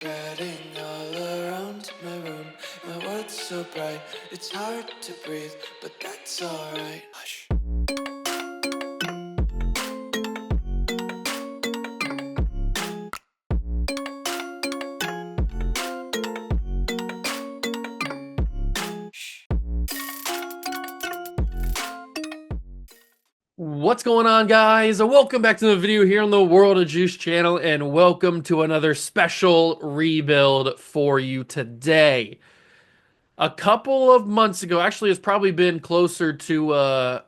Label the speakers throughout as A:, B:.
A: Spreading all around my room, my world's so bright, it's hard to breathe, but that's alright. Hush.
B: What's going on, guys? Welcome back to the video here on the World of Juice channel, and welcome to another special rebuild for you today. A couple of months ago, actually, it's probably been closer to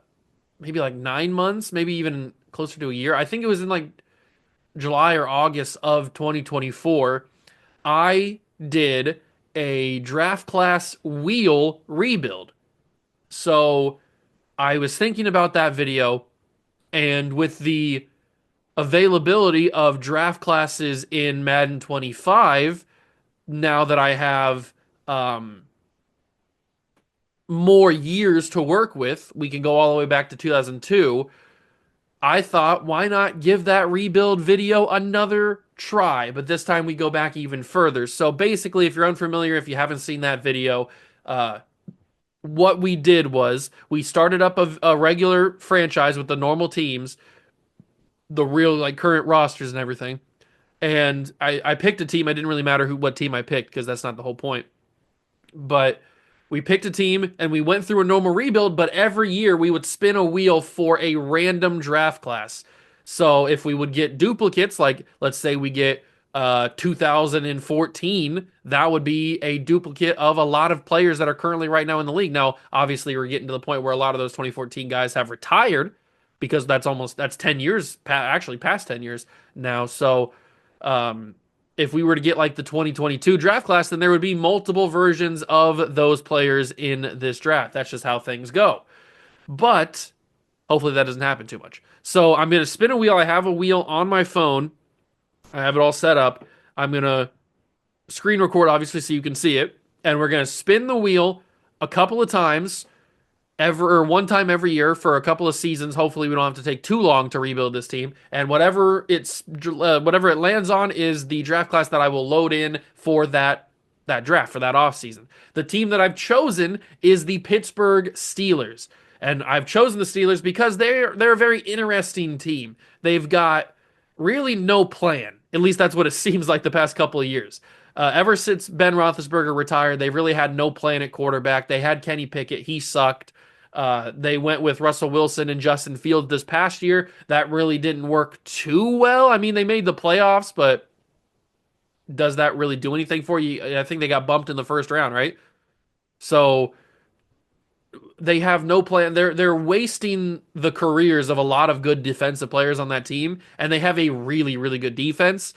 B: maybe like 9 months, maybe even closer to a year. I think it was in like July or August of 2024. I did a draft class wheel rebuild. So I was thinking about that video, and with the availability of draft classes in Madden 25, now that I have more years to work with, we can go all the way back to 2002. I thought, why not give that rebuild video another try? But this time we go back even further. So basically, if you're unfamiliar, if you haven't seen that video, what we did was we started up a regular franchise with the normal teams, the real like current rosters and everything. And I picked a team. I didn't really matter what team I picked because that's not the whole point. But we picked a team and we went through a normal rebuild, but every year we would spin a wheel for a random draft class. So if we would get duplicates, like let's say we get 2014, that would be a duplicate of a lot of players that are currently right now in the league. Now, obviously, we're getting to the point where a lot of those 2014 guys have retired because that's 10 years, actually past 10 years now. So um, if we were to get like the 2022 draft class, then there would be multiple versions of those players in this draft. That's just how things go. But hopefully that doesn't happen too much. So I'm going to spin a wheel. I have a wheel on my phone. I have it all set up. I'm going to screen record, obviously, so you can see it. And we're going to spin the wheel a couple of times one time every year for a couple of seasons. Hopefully, we don't have to take too long to rebuild this team. And whatever it lands on is the draft class that I will load in for that draft for that off season. The team that I've chosen is the Pittsburgh Steelers, and I've chosen the Steelers because they're a very interesting team. They've got really no plan. At least that's what it seems like the past couple of years. Ever since Ben Roethlisberger retired, they really had no plan at quarterback. They had Kenny Pickett. He sucked. They went with Russell Wilson and Justin Fields this past year. That really didn't work too well. I mean, they made the playoffs, but does that really do anything for you? I think they got bumped in the first round, right? So they have no plan. They're wasting the careers of a lot of good defensive players on that team, and they have a really, really good defense.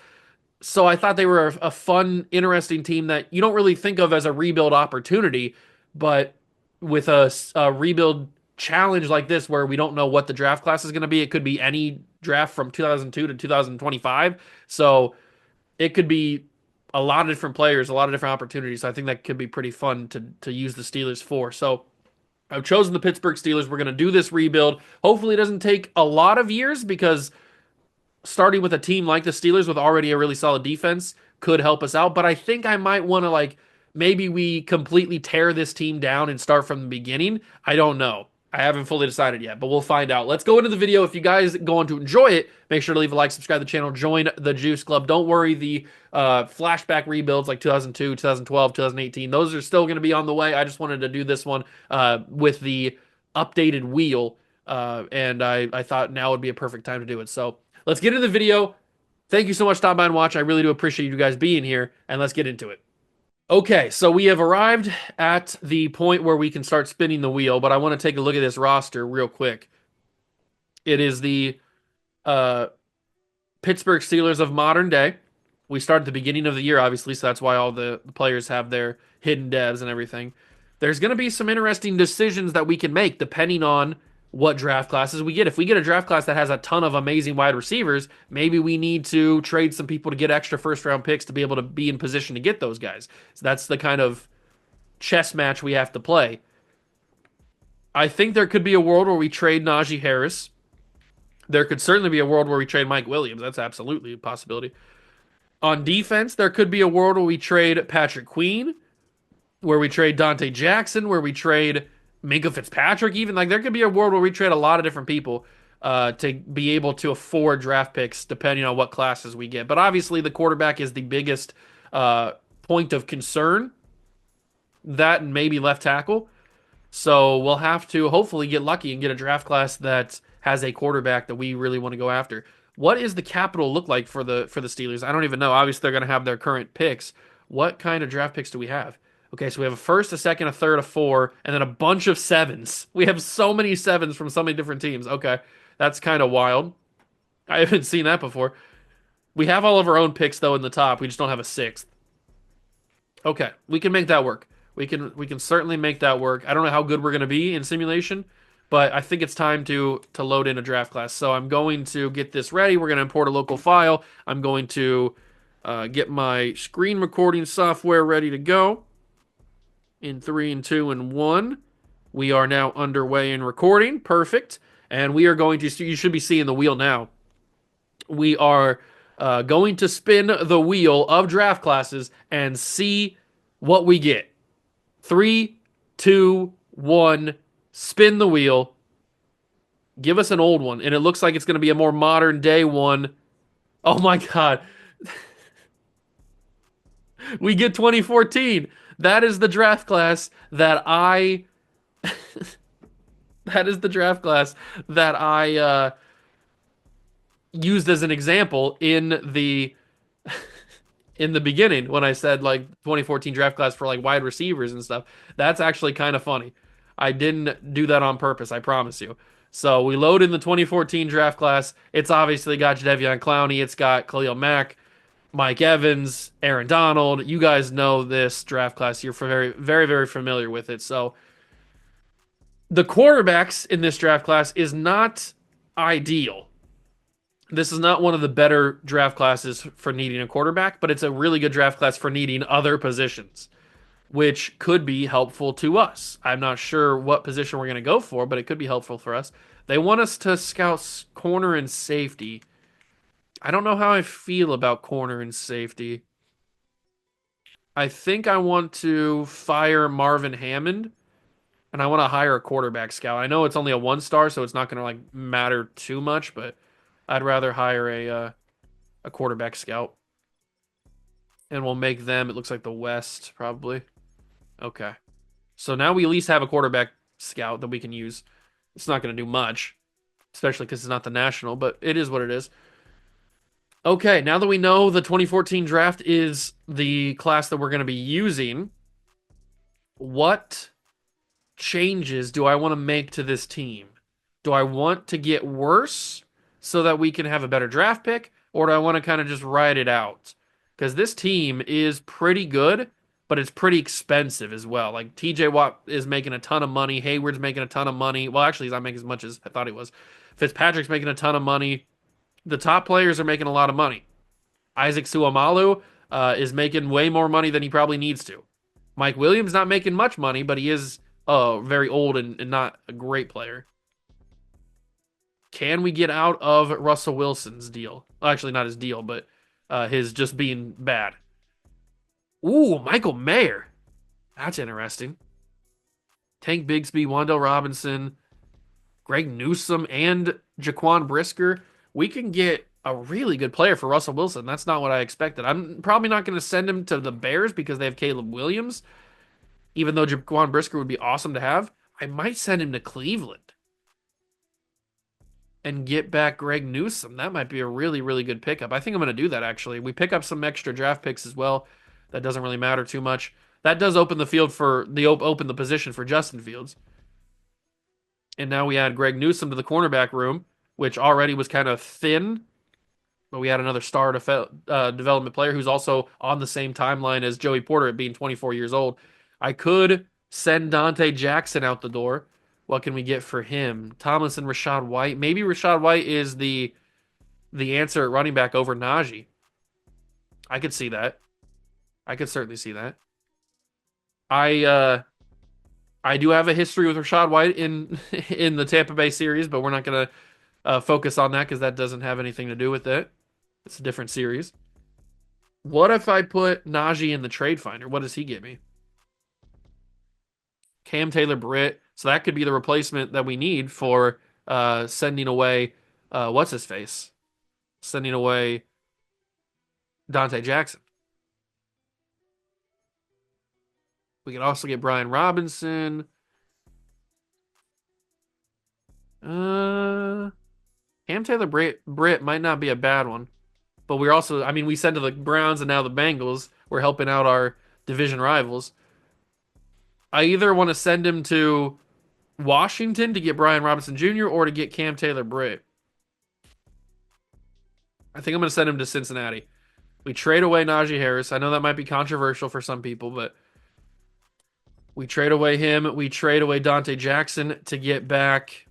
B: So I thought they were a fun, interesting team that you don't really think of as a rebuild opportunity, but with a rebuild challenge like this, where we don't know what the draft class is going to be, it could be any draft from 2002 to 2025. So it could be a lot of different players, a lot of different opportunities. So I think that could be pretty fun to use the Steelers for. So I've chosen the Pittsburgh Steelers. We're going to do this rebuild. Hopefully, it doesn't take a lot of years because starting with a team like the Steelers with already a really solid defense could help us out. But I think I might want to maybe we completely tear this team down and start from the beginning. I don't know. I haven't fully decided yet, but we'll find out. Let's go into the video. If you guys are going to enjoy it, make sure to leave a like, subscribe to the channel, join the Juice Club. Don't worry, the flashback rebuilds like 2002, 2012, 2018, those are still going to be on the way. I just wanted to do this one with the updated wheel, and I thought now would be a perfect time to do it. So let's get into the video. Thank you so much for stopping by and watch. I really do appreciate you guys being here, and let's get into it. Okay, so we have arrived at the point where we can start spinning the wheel, but I want to take a look at this roster real quick. It is the uh, Pittsburgh Steelers of modern day. We start at the beginning of the year, obviously, so that's why all the players have their hidden devs and everything. There's going to be some interesting decisions that we can make depending on what draft classes we get. If we get a draft class that has a ton of amazing wide receivers, maybe we need to trade some people to get extra first round picks to be able to be in position to get those guys. So that's the kind of chess match we have to play. I think there could be a world where we trade Najee Harris. There could certainly be a world where we trade Mike Williams. That's absolutely a possibility. On defense, there could be a world where we trade Patrick Queen, where we trade Dante Jackson, where we trade Minka Fitzpatrick, even. Like, there could be a world where we trade a lot of different people to be able to afford draft picks depending on what classes we get. But obviously, the quarterback is the biggest uh, point of concern. That and maybe left tackle. So we'll have to hopefully get lucky and get a draft class that has a quarterback that we really want to go after. What is the capital look like for the Steelers? I don't even know. Obviously, they're going to have their current picks. What kind of draft picks do we have? Okay, so we have a first, a second, a third, a four, and then a bunch of sevens. We have so many sevens from so many different teams. Okay, that's kind of wild. I haven't seen that before. We have all of our own picks though in the top. We just don't have a sixth. Okay, we can make that work. We can certainly make that work. I don't know how good we're going to be in simulation, but I think it's time to load in a draft class. So I'm going to get this ready. We're going to import a local file. I'm going to get my screen recording software ready to go. In three and two and one, we are now underway in recording. Perfect. And we are going to. You should be seeing the wheel now. We are going to spin the wheel of draft classes and see what we get. Three, two, one, spin the wheel. Give us an old one. And it looks like it's going to be a more modern day one. Oh my God. We get 2014. That is the draft class that I. That is the draft class that I used as an example in the beginning when I said like 2014 draft class for like wide receivers and stuff. That's actually kind of funny. I didn't do that on purpose, I promise you. So we load in the 2014 draft class. It's obviously got Jadeveon Clowney, it's got Khalil Mack, Mike Evans, Aaron Donald. You guys know this draft class. You're very, very, very familiar with it. So the quarterbacks in this draft class is not ideal. This is not one of the better draft classes for needing a quarterback, but it's a really good draft class for needing other positions, which could be helpful to us. I'm not sure what position we're going to go for, but it could be helpful for us. They want us to scout corner and safety. I don't know how I feel about corner and safety. I think I want to fire Marvin Hammond and I want to hire a quarterback scout. I know it's only a one star, so it's not going to like matter too much, but I'd rather hire a quarterback scout, and we'll make them. It looks like the West probably. Okay, so now we at least have a quarterback scout that we can use. It's not going to do much, especially because it's not the national, but it is what it is. Okay, now that we know the 2014 draft is the class that we're going to be using, what changes do I want to make to this team? Do I want to get worse so that we can have a better draft pick, or do I want to kind of just ride it out? Because this team is pretty good, but it's pretty expensive as well. Like TJ Watt is making a ton of money. Hayward's making a ton of money. Well, actually, he's not making as much as I thought he was. Fitzpatrick's making a ton of money. The top players are making a lot of money. Isaac Suamalu is making way more money than he probably needs to. Mike Williams not making much money, but he is very old and not a great player. Can we get out of Russell Wilson's deal? Well, actually, not his deal, but his just being bad. Ooh, Michael Mayer. That's interesting. Tank Bigsby, Wandell Robinson, Greg Newsome, and Jaquan Brisker. We can get a really good player for Russell Wilson. That's not what I expected. I'm probably not going to send him to the Bears because they have Caleb Williams, even though Jaquan Brisker would be awesome to have. I might send him to Cleveland and get back Greg Newsome. That might be a really, really good pickup. I think I'm going to do that, actually. We pick up some extra draft picks as well. That doesn't really matter too much. That does open the field for open the position for Justin Fields. And now we add Greg Newsome to the cornerback room, which already was kind of thin. But we had another star development player who's also on the same timeline as Joey Porter at being 24 years old. I could send Dante Jackson out the door. What can we get for him? Thomas and Rashad White. Maybe Rashad White is the answer at running back over Najee. I could see that. I could certainly see that. I do have a history with Rashad White in in the Tampa Bay series, but we're not gonna focus on that because that doesn't have anything to do with it. It's a different series. What if I put Najee in the trade finder? What does he get me? Cam Taylor Britt. So that could be the replacement that we need for sending away what's his face? Sending away Dante Jackson. We could also get Brian Robinson. Uh Cam Taylor Britt might not be a bad one. But we're also, I mean, we sent to the Browns and now the Bengals. We're helping out our division rivals. I either want to send him to Washington to get Brian Robinson Jr. or to get Cam Taylor Britt. I think I'm going to send him to Cincinnati. We trade away Najee Harris. I know that might be controversial for some people, but we trade away him. We trade away Dante Jackson to get back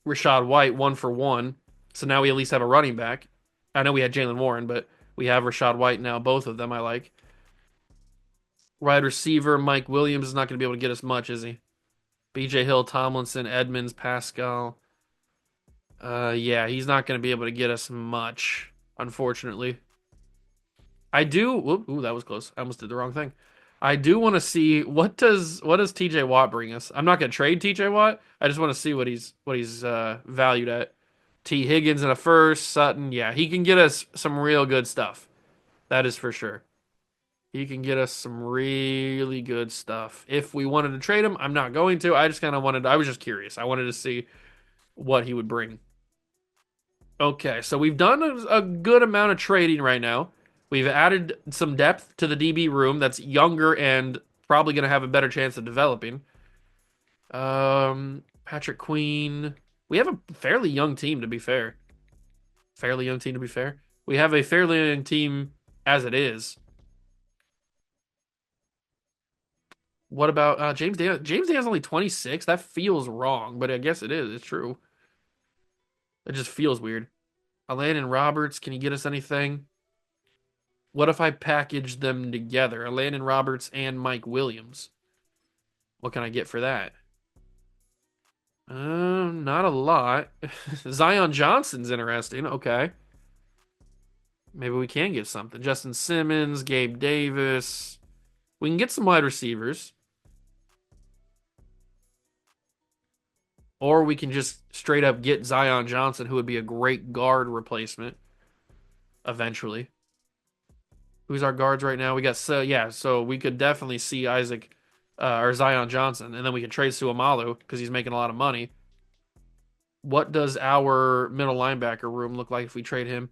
B: Rachaad White 1-for-1. So now we at least have a running back. I know we had Jaylen Warren, but we have Rachaad White now. Both of them I like. Wide receiver Mike Williams is not going to be able to get us much, is he? BJ Hill, Tomlinson, Edmonds, Pascal. Yeah, he's not going to be able to get us much, unfortunately. I do. Ooh, that was close. I almost did the wrong thing. I do want to see what does TJ Watt bring us. I'm not going to trade TJ Watt. I just want to see what he's valued at. T Higgins in a first, Sutton. Yeah, he can get us some real good stuff. That is for sure. He can get us some really good stuff. If we wanted to trade him, I'm not going to. I just kind of wanted, I was just curious. I wanted to see what he would bring. Okay, so we've done a good amount of trading right now. We've added some depth to the DB room that's younger and probably going to have a better chance of developing. Patrick Queen. We have a fairly young team, to be fair. Fairly young team, to be fair. We have a fairly young team as it is. What about James Dan? James Dan's only 26. That feels wrong, but I guess it is. It's true. It just feels weird. Landon Roberts, can you get us anything? What if I package them together? Landon Roberts and Mike Williams. What can I get for that? Not a lot. Zion Johnson's interesting. Okay. Maybe we can get something. Justin Simmons, Gabe Davis. We can get some wide receivers. Or we can just straight up get Zion Johnson, who would be a great guard replacement eventually. Who's our guards right now? We got so we could definitely see Isaac or Zion Johnson, and then we could trade Suamalu because he's making a lot of money. What does our middle linebacker room look like if we trade him?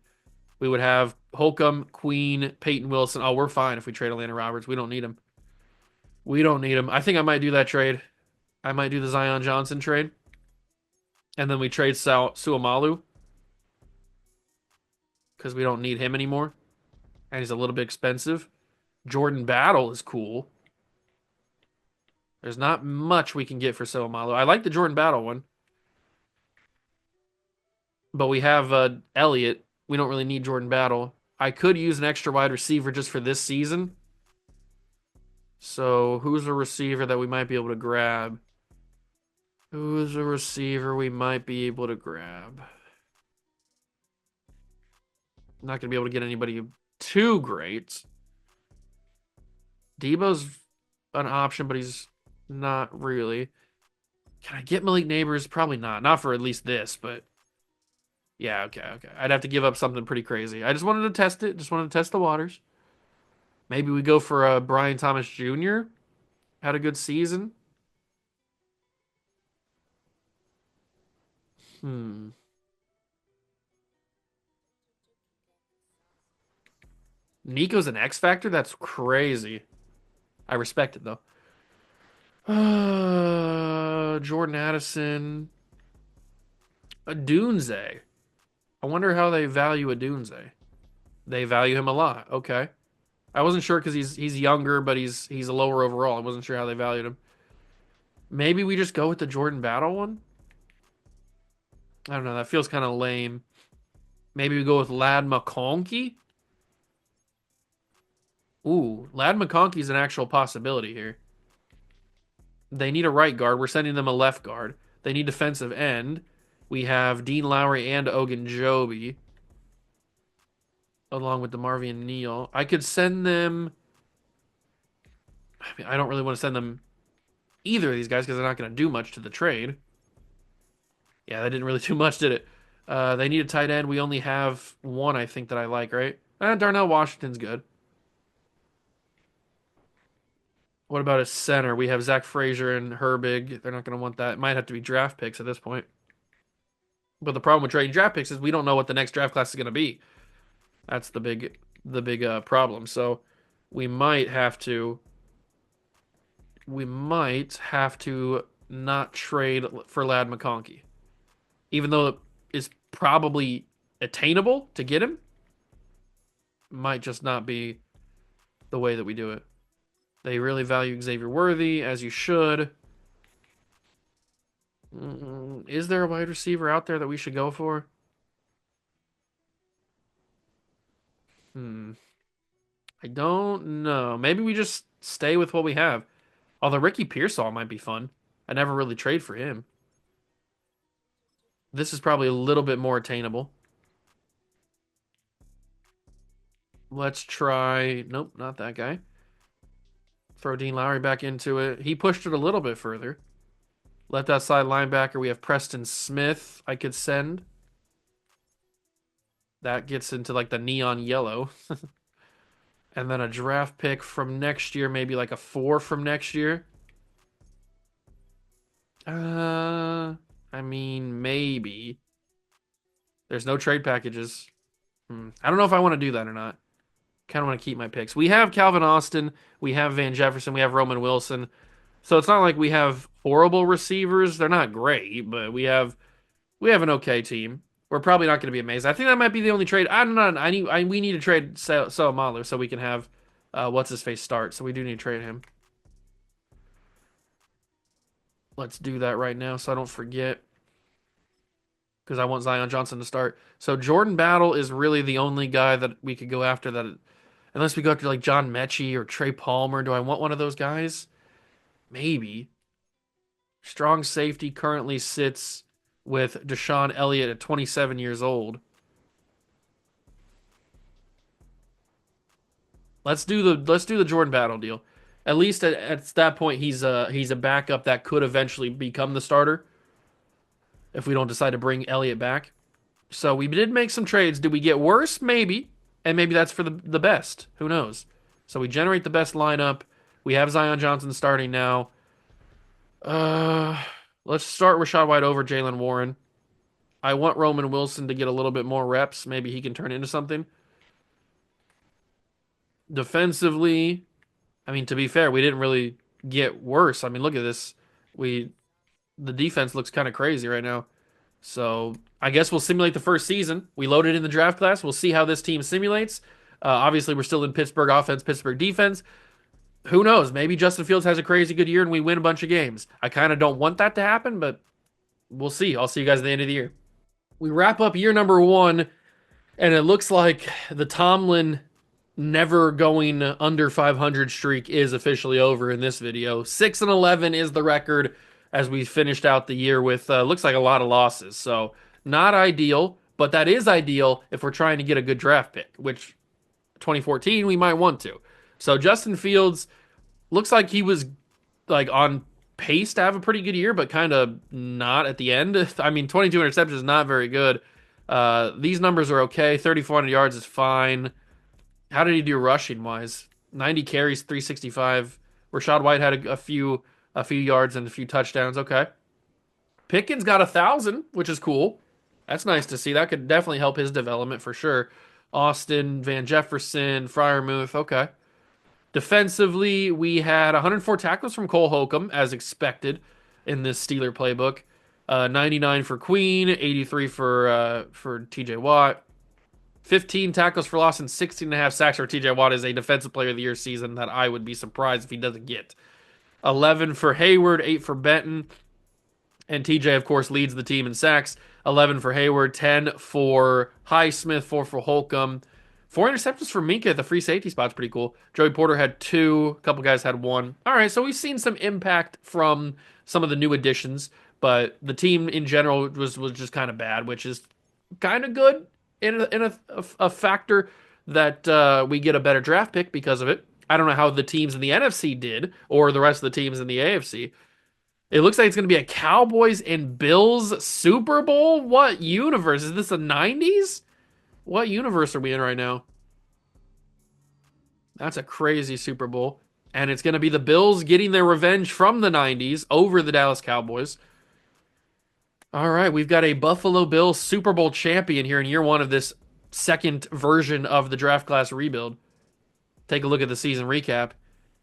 B: We would have Holcomb, Queen, Peyton Wilson. Oh, we're fine if we trade Atlanta Roberts. We don't need him. We don't need him. I think I might do that trade. I might do the Zion Johnson trade. And then we trade Suamalu because we don't need him anymore. And he's a little bit expensive. Jordan Battle is cool. There's not much we can get for Suamalu. I like the Jordan Battle one. But we have Elliott. We don't really need Jordan Battle. I could use an extra wide receiver just for this season. So who's a receiver that we might be able to grab? Who's a receiver we might be able to grab? Not going to be able to get anybody too great. Debo's an option, but he's not really. Can I get Malik Neighbors? Probably not. Not for at least this, but yeah, okay. I'd have to give up something pretty crazy. I just wanted to test it. Just wanted to test the waters. Maybe we go for Brian Thomas Jr. Had a good season. Nico's an X Factor? That's crazy. I respect it though. Jordan Addison. A Dunze. I wonder how they value a Dunze. They value him a lot. Okay. I wasn't sure because he's younger, but he's a lower overall. I wasn't sure how they valued him. Maybe we just go with the Jordan Battle one? I don't know. That feels kind of lame. Maybe we go with Lad McConkey? Ooh, Lad McConkey's an actual possibility here. They need a right guard. We're sending them a left guard. They need defensive end. We have Dean Lowry and Ogunjobi. along with DeMarvin and Neal. I could send them. I mean, I don't really want to send them either of these guys because they're not going to do much to the trade. Yeah, that didn't really do much, did it? They need a tight end. We only have one, I think, that I like, right? Darnell Washington's good. What about a center? We have Zach Frazier and Herbig. They're not going to want that. It might have to be draft picks at this point. But the problem with trading draft picks is we don't know what the next draft class is going to be. That's the big problem. So we might have to we might have to not trade for Lad McConkey, even though it is probably attainable to get him. Might just not be the way that we do it. They really value Xavier Worthy, as you should. Is there a wide receiver out there that we should go for? Hmm. I don't know. Maybe we just stay with what we have. Although Ricky Pearsall might be fun. I never really trade for him. This is probably a little bit more attainable. Let's try. Nope, not that guy. Throw Dean Lowry back into it. He pushed it a little bit further. Left outside linebacker, we have Preston Smith. I could send. That gets into like the neon yellow. And then a draft pick from next year, maybe like a 4 from next year. I mean, maybe. There's no trade packages. I don't know if I want to do that or not. Kind of want to keep my picks. We have Calvin Austin, we have Van Jefferson, we have Roman Wilson. So it's not like we have horrible receivers. They're not great, but we have an okay team. We're probably not going to be amazing. I think that might be the only trade. I don't know. We need to trade Mahler so we can have what's his face start. So we do need to trade him. Let's do that right now so I don't forget because I want Zion Johnson to start. So Jordan Battle is really the only guy that we could go after that unless we go after like John Mechie or Trey Palmer. Do I want one of those guys? Maybe. Strong safety currently sits with Deshaun Elliott at 27 years old. Let's do the Jordan Battle deal. At least at that point, he's a backup that could eventually become the starter if we don't decide to bring Elliott back. So we did make some trades. Did we get worse? Maybe, and maybe that's for the best. Who knows? So we generate the best lineup. We have Zion Johnson starting now. Uh, let's start Rashad White over Jalen Warren. I want Roman Wilson to get a little bit more reps. Maybe he can turn into something. Defensively, I mean, to be fair, we didn't really get worse. I mean, look at this. We the defense looks kind of crazy right now. So I guess we'll simulate the first season. We loaded in the draft class. We'll see how this team simulates. Obviously, we're still in Pittsburgh offense, Pittsburgh defense. Who knows? Maybe Justin Fields has a crazy good year and we win a bunch of games. I kind of don't want that to happen, but we'll see. I'll see you guys at the end of the year. We wrap up year number 1, and it looks like the Tomlin never going under 500 streak is officially over in this video. 6-11 is the record as we finished out the year with looks like a lot of losses. So not ideal, but that is ideal if we're trying to get a good draft pick, which 2014 we might want to. So Justin Fields looks like he was like on pace to have a pretty good year, but kind of not at the end. I mean, 22 interceptions is not very good. These numbers are okay. 3,400 yards is fine. How did he do rushing wise? 90 carries, 365. Rashad White had a few yards and a few touchdowns. Okay. Pickens got 1,000, which is cool. That's nice to see. That could definitely help his development for sure. Austin, Van Jefferson, Freiermuth. Okay. Defensively, we had 104 tackles from Cole Holcomb, as expected in this Steeler playbook. 99 for Queen, 83 for TJ Watt. 15 tackles for loss and 16 and a half sacks for TJ Watt is a defensive player of the year season that I would be surprised if he doesn't get. 11 for Hayward, 8 for Benton. And TJ, of course, leads the team in sacks. 11 for Hayward, 10 for Highsmith, 4 for Holcomb. 4 interceptions for Minka at the free safety spot's pretty cool. Joey Porter had 2. A couple guys had 1. All right, so we've seen some impact from some of the new additions, but the team in general was just kind of bad, which is kind of good in a factor that we get a better draft pick because of it. I don't know how the teams in the NFC did or the rest of the teams in the AFC. It looks like it's going to be a Cowboys and Bills Super Bowl. What universe? Is this the 90s? What universe are we in right now? That's a crazy Super Bowl. And it's going to be the Bills getting their revenge from the 90s over the Dallas Cowboys. All right, we've got a Buffalo Bills Super Bowl champion here in year one of this second version of the draft class rebuild. Take a look at the season recap.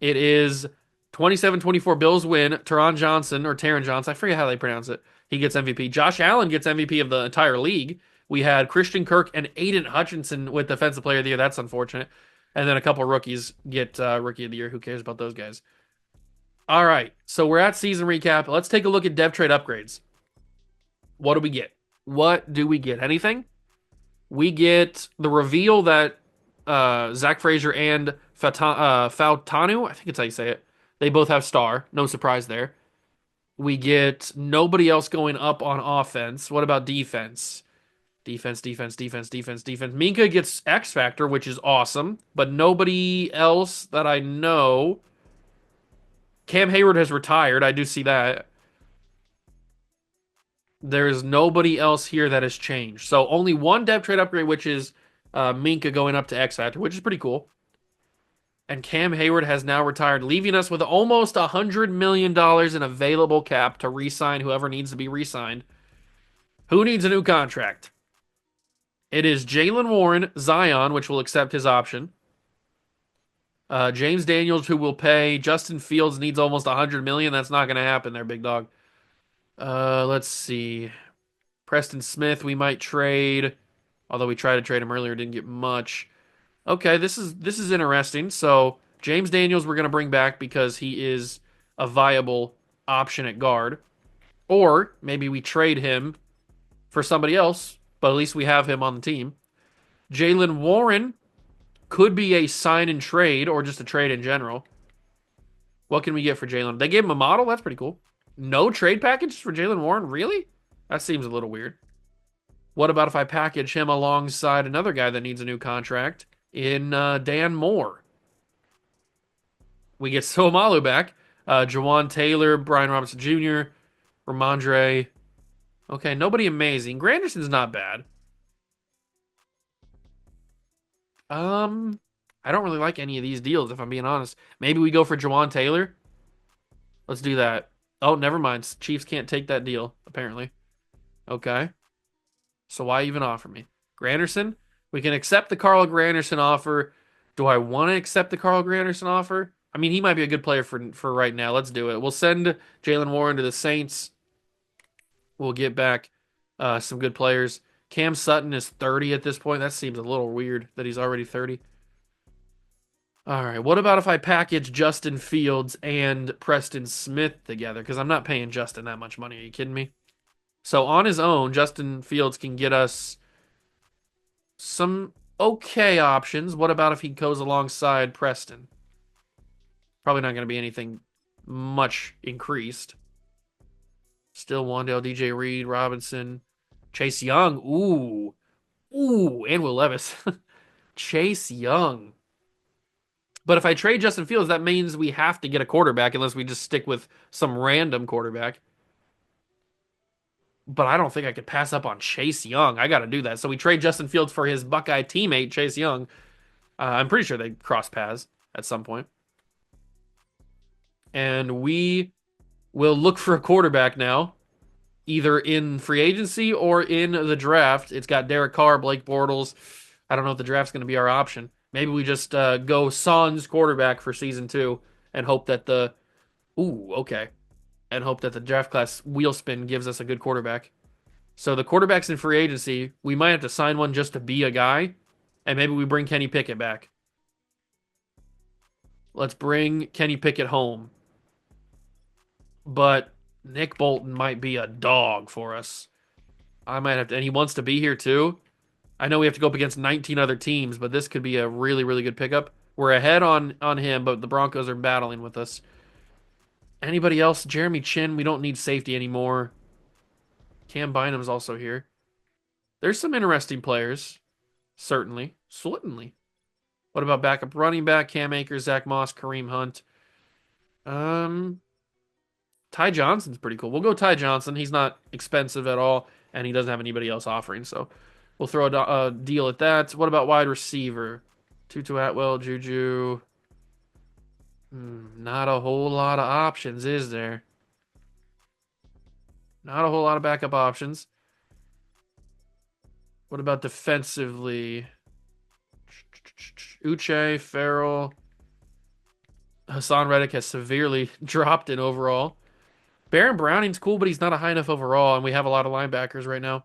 B: It is 27-24 Bills win. Taron Johnson, I forget how they pronounce it. He gets MVP. Josh Allen gets MVP of the entire league. We had Christian Kirk and Aiden Hutchinson with Defensive Player of the Year. That's unfortunate. And then a couple rookies get Rookie of the Year. Who cares about those guys? All right, so we're at season recap. Let's take a look at dev trade upgrades. What do we get? What do we get? Anything? We get the reveal that Zach Frazier and Fautanu, I think it's how you say it, they both have star. No surprise there. We get nobody else going up on offense. What about defense? Defense. Minka gets X Factor, which is awesome, but nobody else that I know. Cam Hayward has retired. I do see that. There's nobody else here that has changed. So only one depth trade upgrade, which is Minka going up to X Factor, which is pretty cool. And Cam Hayward has now retired, leaving us with almost $100 million in available cap to re-sign whoever needs to be re-signed. Who needs a new contract? It is Jaylen Warren, Zion, which will accept his option. James Daniels, who will pay. Justin Fields needs almost $100 million. That's not going to happen there, big dog. Let's see. Preston Smith, we might trade. Although we tried to trade him earlier, didn't get much. Okay, this is interesting. So James Daniels we're gonna bring back because he is a viable option at guard. Or maybe we trade him for somebody else, but at least we have him on the team. Jaylen Warren could be a sign and trade or just a trade in general. What can we get for Jaylen? They gave him a model? That's pretty cool. No trade package for Jaylen Warren? Really? That seems a little weird. What about if I package him alongside another guy that needs a new contract in Dan Moore? We get Somalu back. Jawan Taylor, Brian Robinson Jr., Ramondre. Okay, nobody amazing. Granderson's not bad. I don't really like any of these deals, if I'm being honest. Maybe we go for Jawan Taylor. Let's do that. Oh, never mind. Chiefs can't take that deal, apparently. Okay. So why even offer me? Granderson? We can accept the Carl Granderson offer. Do I want to accept the Carl Granderson offer? I mean, he might be a good player for right now. Let's do it. We'll send Jaylen Warren to the Saints. We'll get back some good players. Cam Sutton is 30 at this point. That seems a little weird that he's already 30. All right. What about if I package Justin Fields and Preston Smith together? Because I'm not paying Justin that much money. Are you kidding me? So on his own, Justin Fields can get us some okay options. What about if he goes alongside Preston? Probably not going to be anything much increased. Still Wandale, DJ Reed, Robinson, Chase Young. Ooh, and Will Levis. Chase Young. But if I trade Justin Fields, that means we have to get a quarterback unless we just stick with some random quarterback. But I don't think I could pass up on Chase Young. I got to do that. So we trade Justin Fields for his Buckeye teammate, Chase Young. I'm pretty sure they cross paths at some point. And we will look for a quarterback now, either in free agency or in the draft. It's got Derek Carr, Blake Bortles. I don't know if the draft's going to be our option. Maybe we just go Suns quarterback for season 2 and hope that the... Ooh, okay. And hope that the draft class wheel spin gives us a good quarterback. So the quarterbacks in free agency, we might have to sign one just to be a guy, and maybe we bring Kenny Pickett back. Let's bring Kenny Pickett home. But Nick Bolton might be a dog for us. I might have to, and he wants to be here too. I know we have to go up against 19 other teams, but this could be a really, really good pickup. We're ahead on him, but the Broncos are battling with us. Anybody else? Jeremy Chin, we don't need safety anymore. Cam Bynum's also here. There's some interesting players. Certainly. What about backup running back? Cam Akers, Zach Moss, Kareem Hunt. Um, Ty Johnson's pretty cool. We'll go Ty Johnson. He's not expensive at all, and he doesn't have anybody else offering, so we'll throw a deal at that. What about wide receiver? Tutu Atwell, Juju. Not a whole lot of options, is there? Not a whole lot of backup options. What about defensively? Uche, Farrell. Hassan Reddick has severely dropped in overall. Baron Browning's cool, but he's not a high enough overall, and we have a lot of linebackers right now.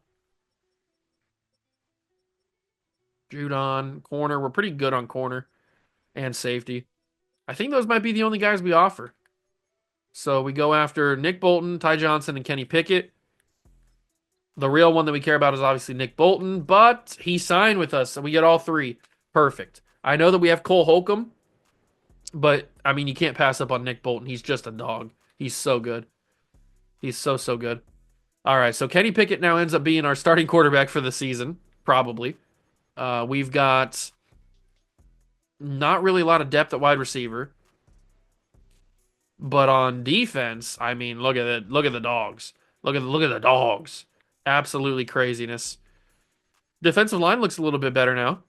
B: Judon, corner. We're pretty good on corner and safety. I think those might be the only guys we offer. So we go after Nick Bolton, Ty Johnson, and Kenny Pickett. The real one that we care about is obviously Nick Bolton, but he signed with us, so we get all three. Perfect. I know that we have Cole Holcomb, but I mean, you can't pass up on Nick Bolton. He's just a dog. He's so good. He's so, so good. All right, so Kenny Pickett now ends up being our starting quarterback for the season, probably. We've got not really a lot of depth at wide receiver, but on defense, I mean, look at it. Look at the dogs. Look at the dogs. Absolutely craziness. Defensive line looks a little bit better now.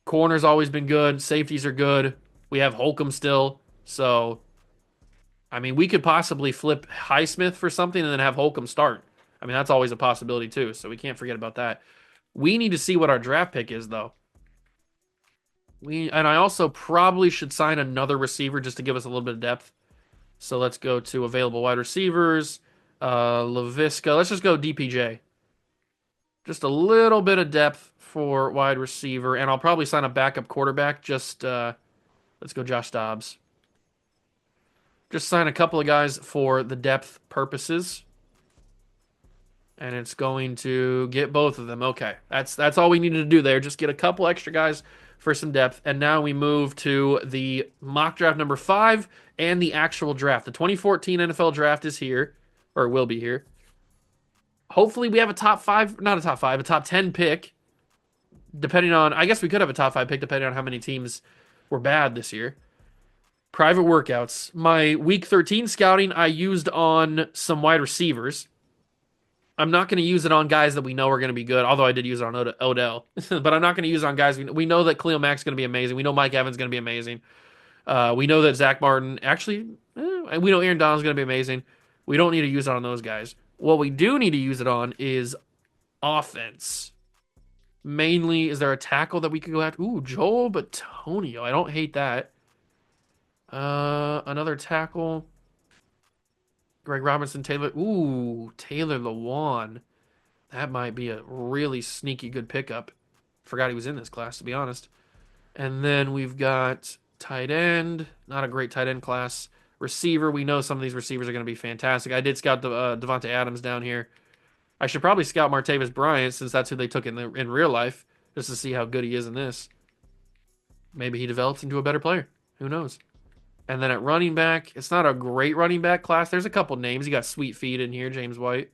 B: Corner's always been good. Safeties are good. We have Holcomb still. So, I mean, we could possibly flip Highsmith for something and then have Holcomb start. I mean, that's always a possibility too. So we can't forget about that. We need to see what our draft pick is, though. And I also probably should sign another receiver just to give us a little bit of depth. So let's go to available wide receivers. LaVisca. Let's just go DPJ. Just a little bit of depth for wide receiver, and I'll probably sign a backup quarterback. Just let's go Josh Dobbs. Just sign a couple of guys for the depth purposes, and it's going to get both of them. Okay, that's all we needed to do there. Just get a couple extra guys for some depth, and now we move to the mock draft number 5 and the actual draft. The 2014 NFL draft is here, or will be here. Hopefully, we have a top 5, not a top 5, a top 10 pick. Depending on, I guess we could have a top 5 pick depending on how many teams were bad this year. Private workouts. My week 13 scouting, I used on some wide receivers. I'm not going to use it on guys that we know are going to be good, although I did use it on Odell. But I'm not going to use it on guys. We know that Khalil Mack's going to be amazing. We know Mike Evans is going to be amazing. We know that Zach Martin, actually, we know Aaron Donald's going to be amazing. We don't need to use it on those guys. What we do need to use it on is offense. Mainly, is there a tackle that we could go after? Ooh, Joel Bitonio. I don't hate that. Another tackle. Greg Robinson, Taylor. Ooh, Taylor Lewan. That might be a really sneaky good pickup. Forgot he was in this class, to be honest. And then we've got tight end. Not a great tight end class. Receiver. We know some of these receivers are going to be fantastic. I did scout Devontae Adams down here. I should probably scout Martavis Bryant since that's who they took in real life, just to see how good he is in this. Maybe he develops into a better player. Who knows? And then at running back, it's not a great running back class. There's a couple names. You got Sweet Feet in here, James White.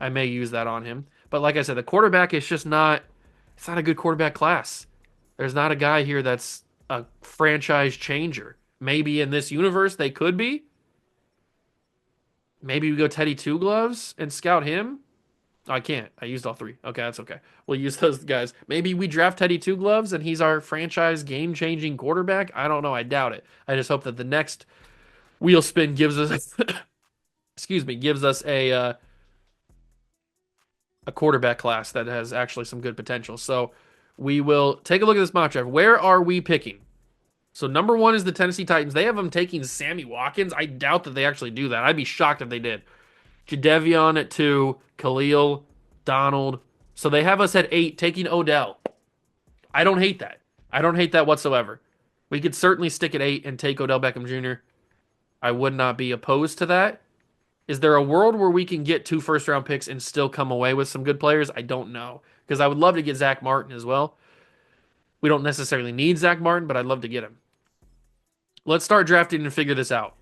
B: I may use that on him. But like I said, the quarterback is just not, it's not a good quarterback class. There's not a guy here that's a franchise changer. Maybe in this universe they could be. Maybe we go Teddy Two Gloves and scout him. Oh, I can't. I used all 3. Okay, that's okay. We'll use those guys. Maybe we draft Teddy Two Gloves and he's our franchise game-changing quarterback. I don't know. I doubt it. I just hope that the next wheel spin gives us, excuse me, gives us a quarterback class that has actually some good potential. So we will take a look at this mock draft. Where are we picking? So number 1 is the Tennessee Titans. They have them taking Sammy Watkins. I doubt that they actually do that. I'd be shocked if they did. Jadeveon at 2, Khalil, Donald. So they have us at 8, taking Odell. I don't hate that. I don't hate that whatsoever. We could certainly stick at 8 and take Odell Beckham Jr. I would not be opposed to that. Is there a world where we can get 2 first-round picks and still come away with some good players? I don't know. Because I would love to get Zach Martin as well. We don't necessarily need Zach Martin, but I'd love to get him. Let's start drafting and figure this out.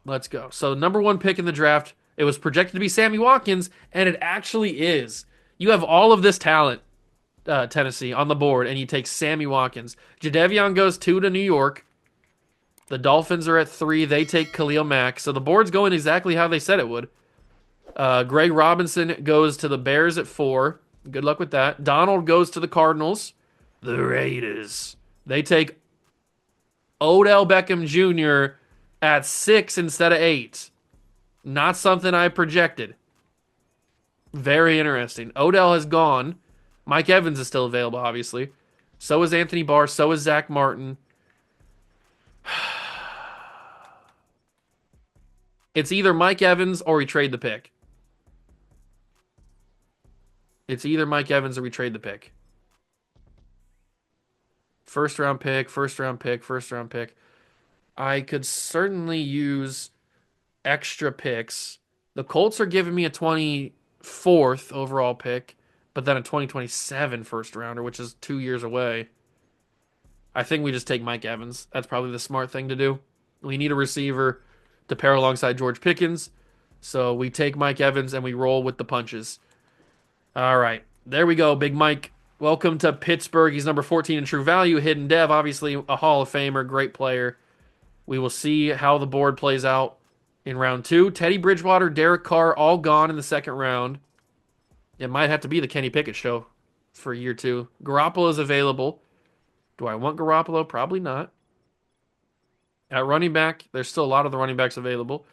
B: Let's go. So number 1 pick in the draft, it was projected to be Sammy Watkins, and it actually is. You have all of this talent, Tennessee on the board, and you take Sammy Watkins. Jadeveon goes 2 to New York. The Dolphins are at 3. They take Khalil Mack. So the board's going exactly how they said it would. Greg Robinson goes to the Bears at 4. Good luck with that. Donald goes to the Cardinals. The Raiders. They take Odell Beckham Jr. at 6 instead of 8. Not something I projected. Very interesting. Odell has gone. Mike Evans is still available, obviously. So is Anthony Barr. So is Zach Martin. It's either Mike Evans or we trade the pick. It's either Mike Evans or we trade the pick. First round pick, first round pick, first round pick. I could certainly use extra picks. The Colts are giving me a 24th overall pick, but then a 2027 first rounder, which is 2 years away. I think we just take Mike Evans. That's probably the smart thing to do. We need a receiver to pair alongside George Pickens. So we take Mike Evans and we roll with the punches. All right. There we go, Big Mike. Welcome to Pittsburgh. He's number 14 in true value. Hidden Dev, obviously a Hall of Famer, great player. We will see how the board plays out in round 2. Teddy Bridgewater, Derek Carr, all gone in the second round. It might have to be the Kenny Pickett show for year 2. Garoppolo is available. Do I want Garoppolo? Probably not. At running back, there's still a lot of the running backs available.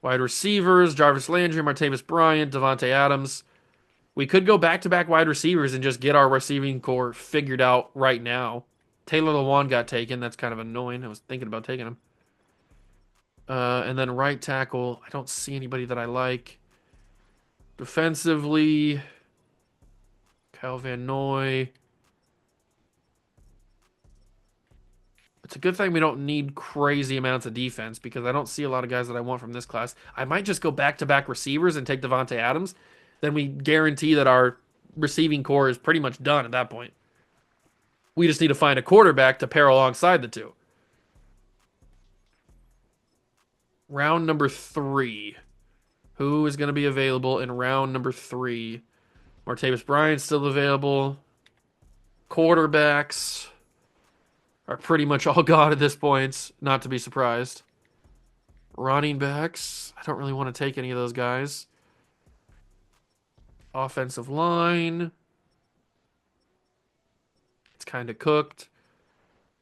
B: Wide receivers, Jarvis Landry, Martavis Bryant, Devontae Adams. We could go back-to-back wide receivers and just get our receiving core figured out right now. Taylor Lewan got taken. That's kind of annoying. I was thinking about taking him. And then right tackle, I don't see anybody that I like. Defensively, Kyle Van Noy. It's a good thing we don't need crazy amounts of defense because I don't see a lot of guys that I want from this class. I might just go back-to-back receivers and take Devontae Adams. Then we guarantee that our receiving core is pretty much done at that point. We just need to find a quarterback to pair alongside the two. Round number 3. Who is going to be available in round number 3? Martavis Bryant's still available. Quarterbacks are pretty much all gone at this point. Not to be surprised. Running backs, I don't really want to take any of those guys. Offensive line, it's kind of cooked.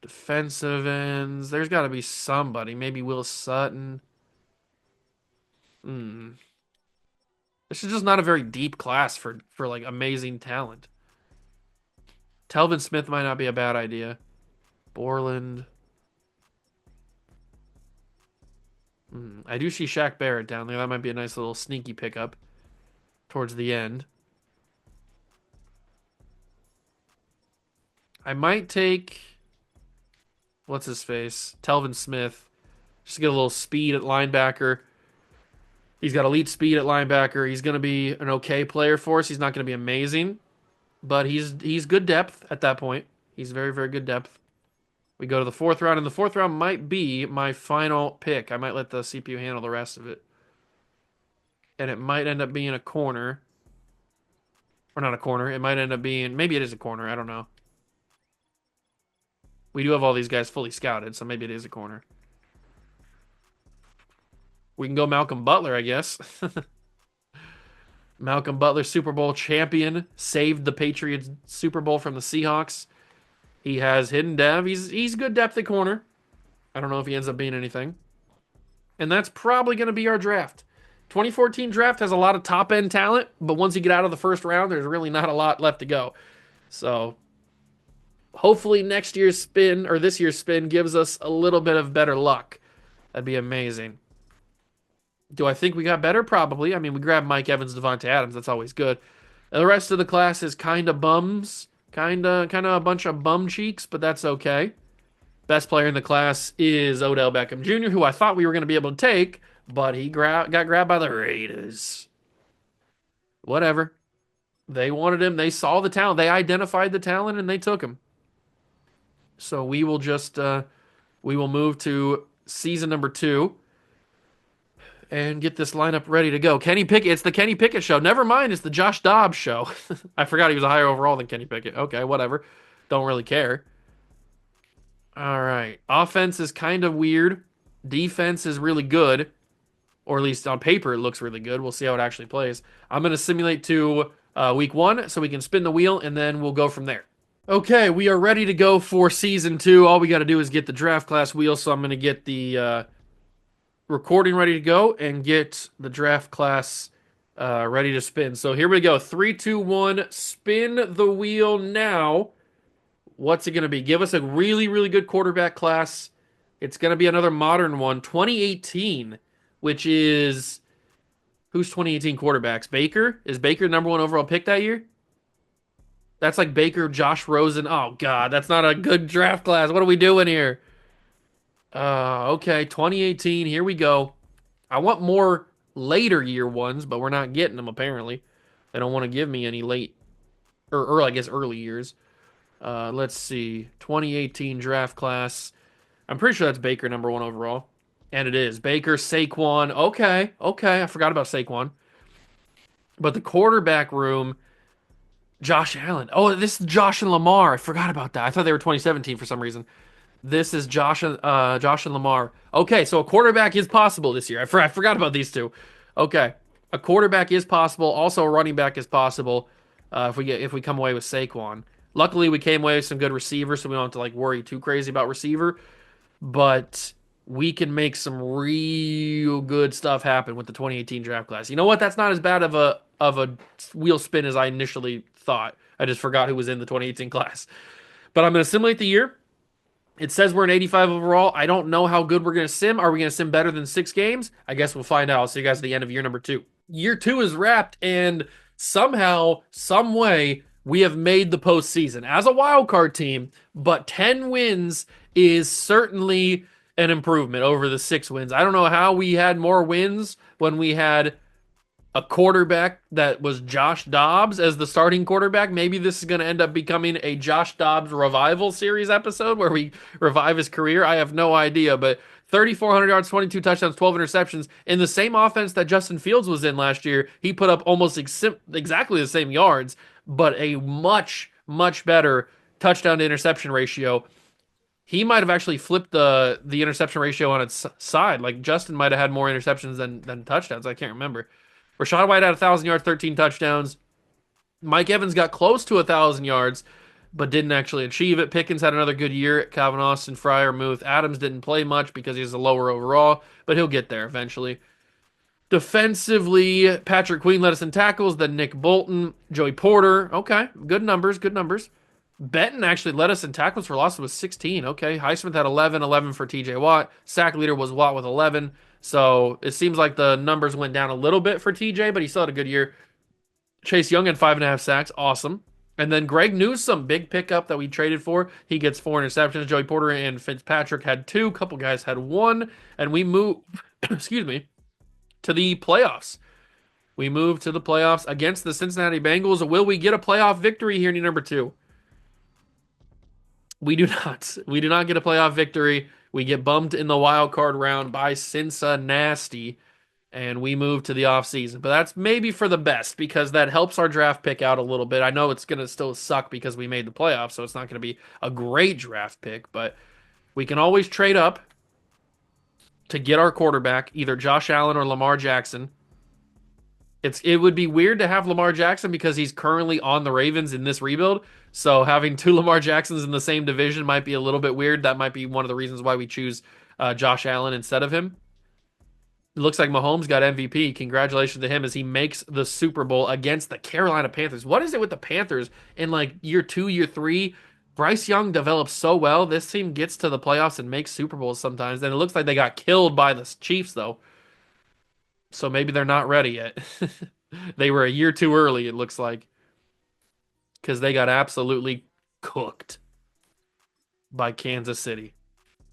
B: Defensive ends, there's got to be somebody. Maybe Will Sutton. This is just not a very deep class for like amazing talent. Telvin Smith might not be a bad idea. Borland. I do see Shaq Barrett down there. That might be a nice little sneaky pickup towards the end. I might take, what's his face? Telvin Smith. Just to get a little speed at linebacker. He's got elite speed at linebacker. He's going to be an okay player for us. He's not going to be amazing, but he's good depth at that point. He's very, very good depth. We go to the 4th round, and the 4th round might be my final pick. I might let the CPU handle the rest of it. And it might end up being a corner. Or not a corner. It might end up being, maybe it is a corner. I don't know. We do have all these guys fully scouted, so maybe it is a corner. We can go Malcolm Butler, I guess. Malcolm Butler, Super Bowl champion, saved the Patriots Super Bowl from the Seahawks. He has hidden dev. He's good depth at corner. I don't know if he ends up being anything. And that's probably going to be our draft. 2014 draft has a lot of top-end talent, but once you get out of the first round, there's really not a lot left to go. So hopefully next year's spin, or this year's spin, gives us a little bit of better luck. That'd be amazing. Do I think we got better? Probably. I mean, we grabbed Mike Evans, Devontae Adams. That's always good. And the rest of the class is kind of bums. Kind of a bunch of bum cheeks, but that's okay. Best player in the class is Odell Beckham Jr., who I thought we were going to be able to take, but he got grabbed by the Raiders. Whatever. They wanted him. They saw the talent. They identified the talent, and they took him. So we will just we will move to season number 2. and get this lineup ready to go. Kenny Pickett, it's the Kenny Pickett show. Never mind, it's the Josh Dobbs show. I forgot he was a higher overall than Kenny Pickett. Okay, whatever. Don't really care. All right. Offense is kind of weird. Defense is really good, or at least on paper it looks really good. We'll see how it actually plays. I'm going to simulate to week 1 so we can spin the wheel and then we'll go from there. Okay, we are ready to go for season 2. All we got to do is get the draft class wheel, so I'm going to get the recording ready to go and get the draft class ready to spin. So here we go. 3, 2, 1. Spin the wheel now. What's it going to be? Give us a really, really good quarterback class. It's going to be another modern one. 2018, which is... Who's 2018 quarterbacks? Baker? Is Baker number 1 overall pick that year? That's like Baker, Josh Rosen. Oh, God, that's not a good draft class. What are we doing here? Okay, 2018. Here we go. I want more later year ones, but we're not getting them, apparently. They don't want to give me any late, or I guess early years. Let's see. 2018 draft class. I'm pretty sure that's Baker number 1 overall. And it is. Baker, Saquon. Okay. I forgot about Saquon. But the quarterback room, Josh Allen. Oh, this is Josh and Lamar. I forgot about that. I thought they were 2017 for some reason. This is Josh and Lamar. Okay, so a quarterback is possible this year. I forgot about these two. Okay, a quarterback is possible. Also, a running back is possible. If we come away with Saquon. Luckily, we came away with some good receivers, so we don't have to like worry too crazy about receiver. But we can make some real good stuff happen with the 2018 draft class. You know what? That's not as bad of a wheel spin as I initially thought. I just forgot who was in the 2018 class. But I'm going to simulate the year. It says we're an 85 overall. I don't know how good we're going to sim. Are we going to sim better than 6 games? I guess we'll find out. I'll see you guys at the end of year number 2. Year 2 is wrapped, and somehow, some way, we have made the postseason as a wild card team. But 10 wins is certainly an improvement over the 6 wins. I don't know how we had more wins when we had a quarterback that was Josh Dobbs as the starting quarterback. Maybe this is going to end up becoming a Josh Dobbs revival series episode where we revive his career. I have no idea, but 3,400 yards, 22 touchdowns, 12 interceptions in the same offense that Justin Fields was in last year. He put up almost exactly the same yards, but a much, much better touchdown to interception ratio. He might have actually flipped the interception ratio on its side. Like Justin might have had more interceptions than touchdowns. I can't remember. Rachaad White had 1,000 yards, 13 touchdowns. Mike Evans got close to 1,000 yards, but didn't actually achieve it. Pickens had another good year. Calvin Austin, Fryer, Muth. Adams didn't play much because he's a lower overall, but he'll get there eventually. Defensively, Patrick Queen led us in tackles, then Nick Bolton, Joey Porter. Okay, good numbers. Benton actually led us in tackles for losses with 16. Okay, Highsmith had 11 for TJ Watt. Sack leader was Watt with 11. So it seems like the numbers went down a little bit for TJ, but he still had a good year. Chase Young had 5.5 sacks. Awesome. And then Greg Newsome, big pickup that we traded for. He gets 4 interceptions. Joey Porter and Fitzpatrick had 2. Couple guys had 1. And we move, excuse me, to the playoffs. We move to the playoffs against the Cincinnati Bengals. Will we get a playoff victory here in number 2? We do not. We do not get a playoff victory. We get bumped in the wild card round by Cincinnati, and we move to the offseason. But that's maybe for the best because that helps our draft pick out a little bit. I know it's going to still suck because we made the playoffs, so it's not going to be a great draft pick, but we can always trade up to get our quarterback, either Josh Allen or Lamar Jackson. It would be weird to have Lamar Jackson because he's currently on the Ravens in this rebuild. So having 2 Lamar Jacksons in the same division might be a little bit weird. That might be one of the reasons why we choose Josh Allen instead of him. It looks like Mahomes got MVP. Congratulations to him as he makes the Super Bowl against the Carolina Panthers. What is it with the Panthers in like year 2, year 3? Bryce Young develops so well. This team gets to the playoffs and makes Super Bowls sometimes. And it looks like they got killed by the Chiefs, though. So maybe they're not ready yet. They were a year too early, it looks like. Because they got absolutely cooked by Kansas City.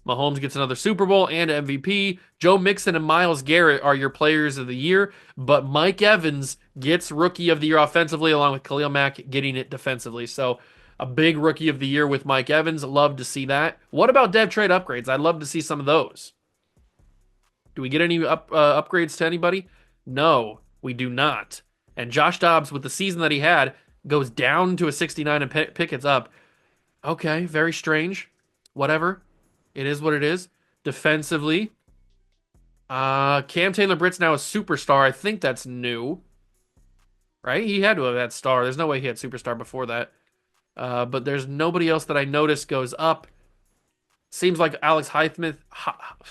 B: Mahomes gets another Super Bowl and MVP. Joe Mixon and Myles Garrett are your players of the year. But Mike Evans gets Rookie of the Year offensively, along with Khalil Mack getting it defensively. So a big Rookie of the Year with Mike Evans. Love to see that. What about dev trade upgrades? I'd love to see some of those. Do we get any upgrades to anybody? No, we do not. And Josh Dobbs, with the season that he had, goes down to a 69 and Pickett's up. Okay, very strange. Whatever. It is what it is. Defensively, Cam Taylor-Britt's now a superstar. I think that's new, right? He had to have had star. There's no way he had superstar before that. But there's nobody else that I noticed goes up. Seems like Alex Highsmith.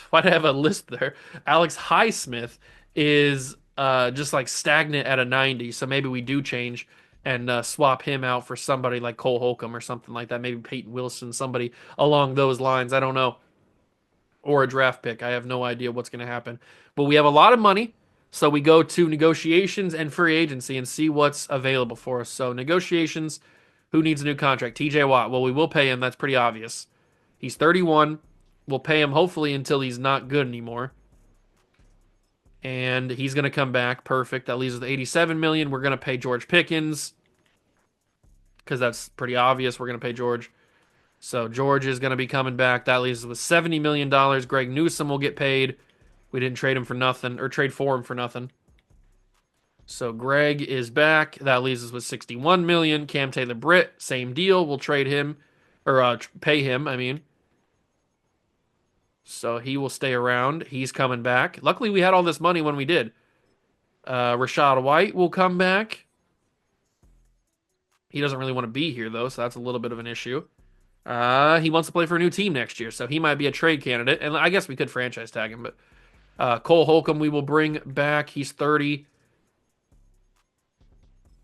B: Why do I have a list there? Alex Highsmith is just like stagnant at a 90. So maybe we do change and swap him out for somebody like Cole Holcomb or something like that. Maybe Peyton Wilson, somebody along those lines. I don't know. Or a draft pick. I have no idea what's going to happen. But we have a lot of money. So we go to negotiations and free agency and see what's available for us. So negotiations, who needs a new contract? TJ Watt. Well, we will pay him. That's pretty obvious. He's 31. We'll pay him hopefully until he's not good anymore. And he's going to come back. Perfect. That leaves us with 87 million. We're going to pay George Pickens because that's pretty obvious. We're going to pay George. So George is going to be coming back. That leaves us with $70 million. Greg Newsome will get paid. We didn't trade him for nothing, or trade for him for nothing. So Greg is back. That leaves us with 61 million. Cam Taylor-Britt, same deal. We'll trade him, or pay him, I mean. So he will stay around. He's coming back. Luckily, we had all this money when we did. Rachaad White will come back. He doesn't really want to be here, though, so that's a little bit of an issue. He wants to play for a new team next year, so he might be a trade candidate. And I guess we could franchise tag him, but Cole Holcomb we will bring back. He's 30.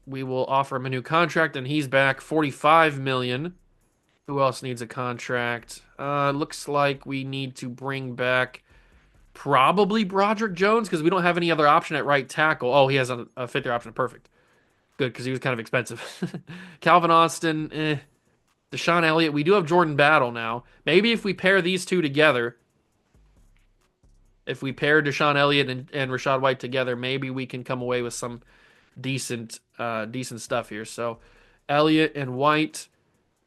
B: We will offer him a new contract, and he's back. 45 million. Who else needs a contract? Looks like we need to bring back probably Broderick Jones because we don't have any other option at right tackle. Oh, he has a fifth-year option. Perfect. Good, because he was kind of expensive. Calvin Austin, Deshaun Elliott. We do have Jordan Battle now. Maybe if we pair these two together, if we pair Deshaun Elliott and Rachaad White together, maybe we can come away with some decent stuff here. So Elliott and White.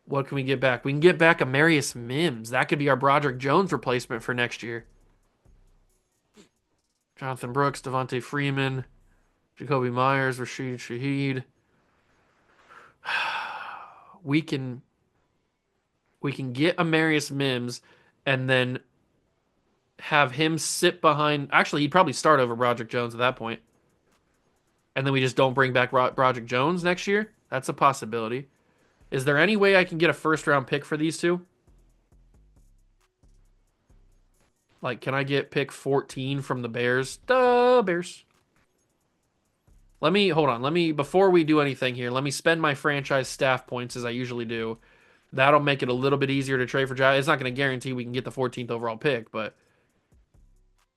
B: What can we get back? We can get back Amarius Mims. That could be our Broderick Jones replacement for next year. Jonathan Brooks, Devontae Freeman, Jacoby Myers, Rashid Shaheed. We can get Amarius Mims and then have him sit behind. Actually, he'd probably start over Broderick Jones at that point. And then we just don't bring back Broderick Jones next year. That's a possibility. Is there any way I can get a first-round pick for these two? Like, can I get pick 14 from the Bears? The Bears. Hold on. Before we do anything here, let me spend my franchise staff points as I usually do. That'll make it a little bit easier to trade for Giants. It's not going to guarantee we can get the 14th overall pick, but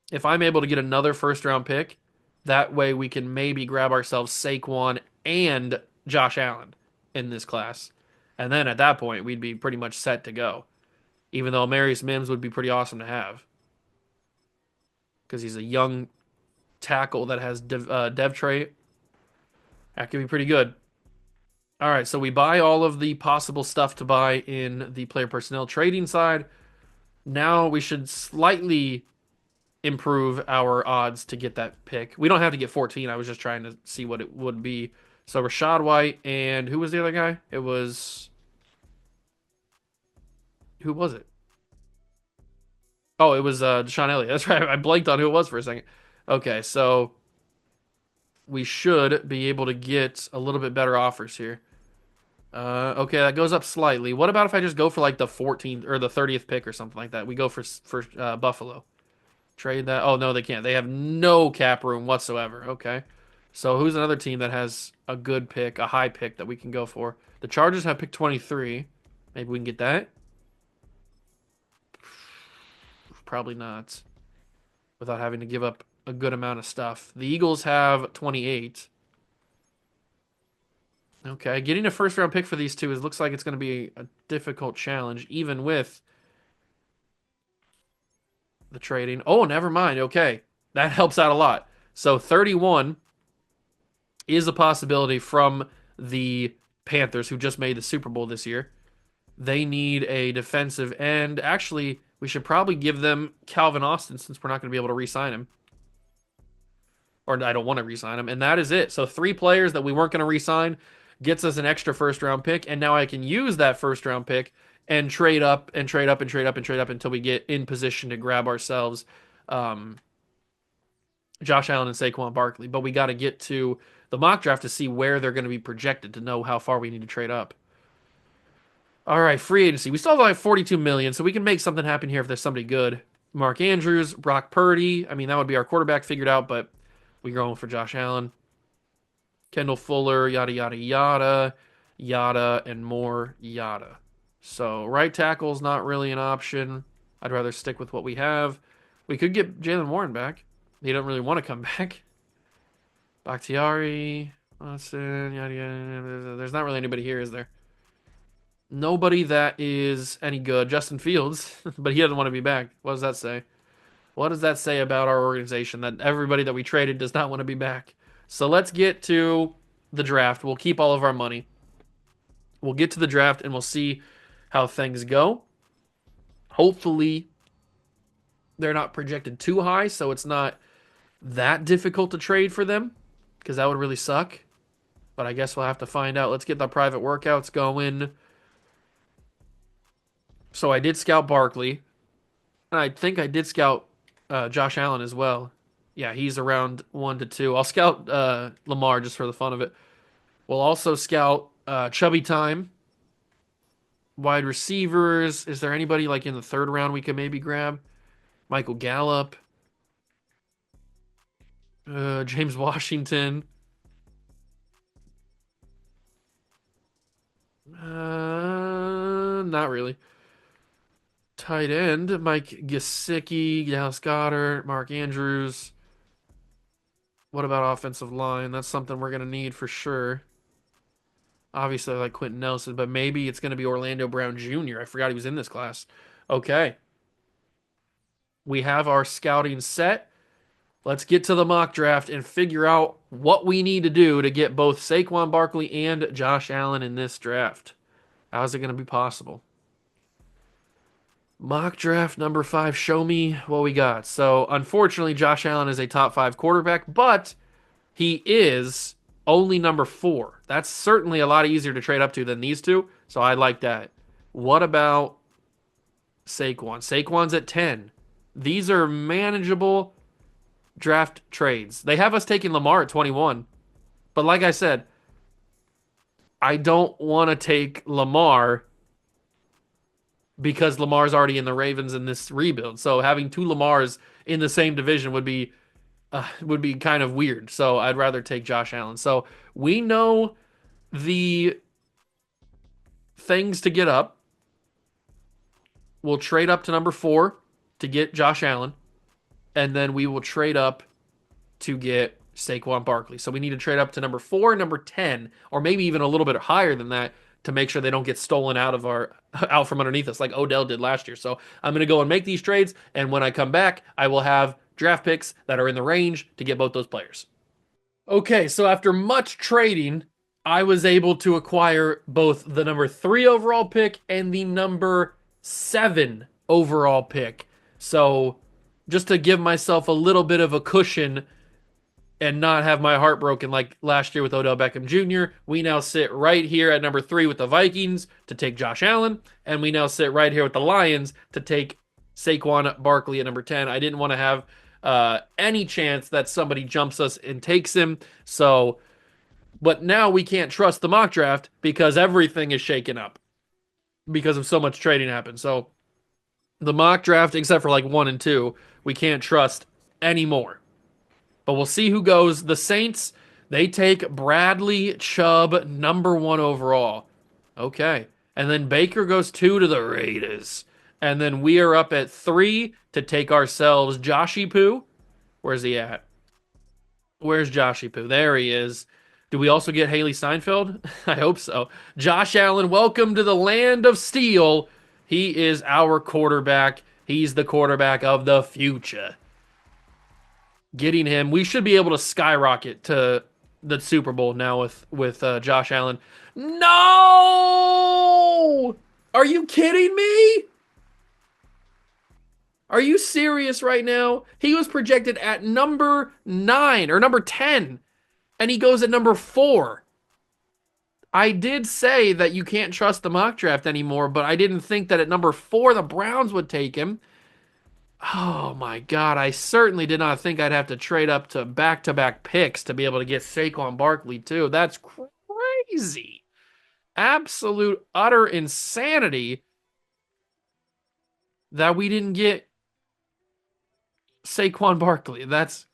B: if I'm able to get another first-round pick, that way we can maybe grab ourselves Saquon and Josh Allen in this class. And then at that point, we'd be pretty much set to go. Even though Amarius Mims would be pretty awesome to have. Because he's a young tackle that has dev trait. That could be pretty good. All right, so we buy all of the possible stuff to buy in the player personnel trading side. Now we should slightly improve our odds to get that pick. We don't have to get 14. I was just trying to see what it would be. So Rachaad White and who was the other guy? It was... Who was it? Oh, it was Deshaun Elliott. That's right. I blanked on who it was for a second. Okay, so we should be able to get a little bit better offers here. Okay, that goes up slightly. What about if I just go for like the 14th or the 30th pick or something like that? We go for Buffalo. Trade that. Oh, no, they can't. They have no cap room whatsoever. Okay. So who's another team that has a good pick, a high pick that we can go for? The Chargers have pick 23. Maybe we can get that. Probably not. Without having to give up a good amount of stuff. The Eagles have 28. Okay, getting a first round pick for these two looks like it's going to be a difficult challenge, even with the trading. Oh, never mind. Okay, that helps out a lot. So 31 is a possibility from the Panthers, who just made the Super Bowl this year. They need a defensive end. Actually, We should probably give them Calvin Austin since we're not going to be able to re-sign him. Or I don't want to re-sign him. And that is it. So 3 players that we weren't going to re-sign gets us an extra first round pick. And now I can use that first round pick and trade up and trade up and trade up and trade up until we get in position to grab ourselves um, Josh Allen and Saquon Barkley. But we got to get to the mock draft to see where they're going to be projected to know how far we need to trade up. All right, free agency. We still have like 42 million, so we can make something happen here if there's somebody good. Mark Andrews, Brock Purdy. I mean, that would be our quarterback figured out, but we're going for Josh Allen. Kendall Fuller, yada, yada, yada, yada, and more yada. So right tackle's not really an option. I'd rather stick with what we have. We could get Jalen Warren back. He doesn't really want to come back. Bakhtiari, Austin, yada, yada. There's not really anybody here, is there? Nobody that is any good. Justin Fields, but he doesn't want to be back. What does that say? What does that say about our organization? That everybody that we traded does not want to be back. So let's get to the draft. We'll keep all of our money. We'll get to the draft and we'll see how things go. Hopefully, they're not projected too high, so it's not that difficult to trade for them, because that would really suck. But I guess we'll have to find out. Let's get the private workouts going. So I did scout Barkley. And I think I did scout Josh Allen as well. Yeah, he's around 1 to 2. I'll scout Lamar just for the fun of it. We'll also scout Chubby Time. Wide receivers. Is there anybody like in the 3rd round we could maybe grab? Michael Gallup. James Washington. Not really. Tight end, Mike Gesicki, Dallas Goedert, Mark Andrews. What about offensive line? That's something we're going to need for sure. Obviously, I like Quentin Nelson, but maybe it's going to be Orlando Brown Jr. I forgot he was in this class. Okay. We have our scouting set. Let's get to the mock draft and figure out what we need to do to get both Saquon Barkley and Josh Allen in this draft. How is it going to be possible? Mock draft number 5. Show me what we got. So, unfortunately, Josh Allen is a top 5 quarterback, but he is only number 4. That's certainly a lot easier to trade up to than these two, so I like that. What about Saquon? Saquon's at 10. These are manageable draft trades. They have us taking Lamar at 21, but like I said, I don't want to take Lamar because Lamar's already in the Ravens in this rebuild. So having 2 Lamars in the same division would be kind of weird. So I'd rather take Josh Allen. So we know the things to get up. We'll trade up to number 4 to get Josh Allen, and then we will trade up to get Saquon Barkley. So we need to trade up to number 4, number 10, or maybe even a little bit higher than that, to make sure they don't get stolen out from underneath us like Odell did last year. So I'm going to go and make these trades, and when I come back, I will have draft picks that are in the range to get both those players. Okay, so after much trading, I was able to acquire both the number 3 overall pick and the number 7 overall pick. So just to give myself a little bit of a cushion and not have my heart broken like last year with Odell Beckham Jr., we now sit right here at number 3 with the Vikings to take Josh Allen, and we now sit right here with the Lions to take Saquon Barkley at number 10. I didn't want to have any chance that somebody jumps us and takes him, but now we can't trust the mock draft because everything is shaken up because of so much trading happened. So the mock draft, except for like 1 and 2, we can't trust anymore. But we'll see who goes. The Saints, they take Bradley Chubb, number 1 overall. Okay. And then Baker goes 2 to the Raiders. And then we are up at 3 to take ourselves Joshy Poo. Where's he at? Where's Joshy Poo? There he is. Do we also get Haley Steinfeld? I hope so. Josh Allen, welcome to the land of steel. He is our quarterback. He's the quarterback of the future. Getting him, we should be able to skyrocket to the Super Bowl now with Josh Allen. No! Are you kidding me? Are you serious right now? He was projected at number 9 or number 10, and he goes at number 4. I did say that you can't trust the mock draft anymore, but I didn't think that at number 4 the Browns would take him. Oh my God, I certainly did not think I'd have to trade up to back-to-back picks to be able to get Saquon Barkley too. That's crazy. Absolute utter insanity that we didn't get Saquon Barkley. That's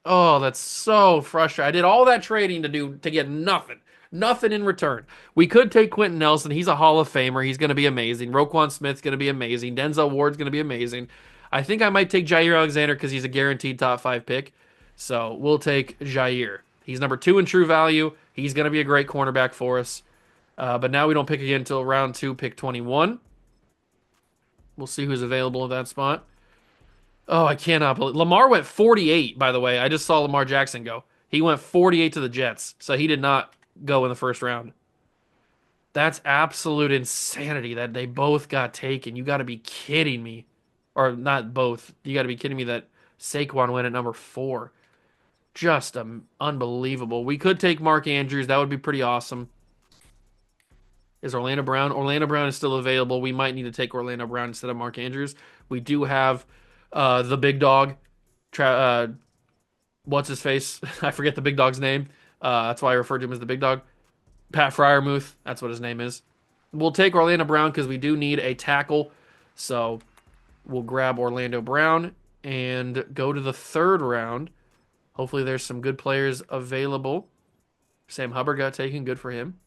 B: so frustrating. I did all that trading to get nothing. Nothing in return. We could take Quentin Nelson. He's a Hall of Famer. He's going to be amazing. Roquan Smith's going to be amazing. Denzel Ward's going to be amazing. I think I might take Jair Alexander because he's a guaranteed top 5 pick. So we'll take Jair. He's number 2 in true value. He's going to be a great cornerback for us. But now we don't pick again until round 2, pick 21. We'll see who's available at that spot. Oh, I cannot believe Lamar went 48, by the way. I just saw Lamar Jackson go. He went 48 to the Jets, so he did not go in the first round. That's absolute insanity that they both got taken. You got to be kidding me. Or not both. You got to be kidding me that Saquon went at number 4. Just unbelievable. We could take Mark Andrews. That would be pretty awesome. Is Orlando Brown? Orlando Brown is still available. We might need to take Orlando Brown instead of Mark Andrews. We do have the big dog. What's his face? I forget the big dog's name. That's why I refer to him as the big dog. Pat Fryermuth. That's what his name is. We'll take Orlando Brown because we do need a tackle. So we'll grab Orlando Brown and go to the 3rd round. Hopefully there's some good players available. Sam Hubbard got taken. Good for him.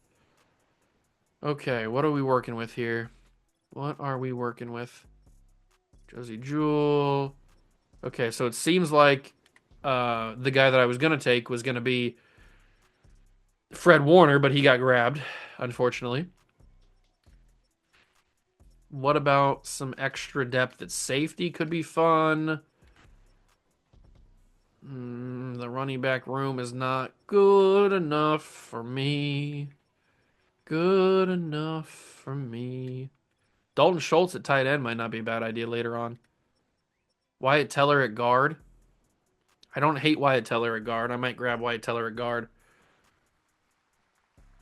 B: Okay, what are we working with here? What are we working with? Josie Jewell. Okay, so it seems like the guy that I was going to take was going to be Fred Warner, but he got grabbed, unfortunately. What about some extra depth at safety could be fun? The running back room is not good enough for me. Good enough for me. Dalton Schultz at tight end might not be a bad idea later on. Wyatt Teller at guard. I don't hate Wyatt Teller at guard. I might grab Wyatt Teller at guard.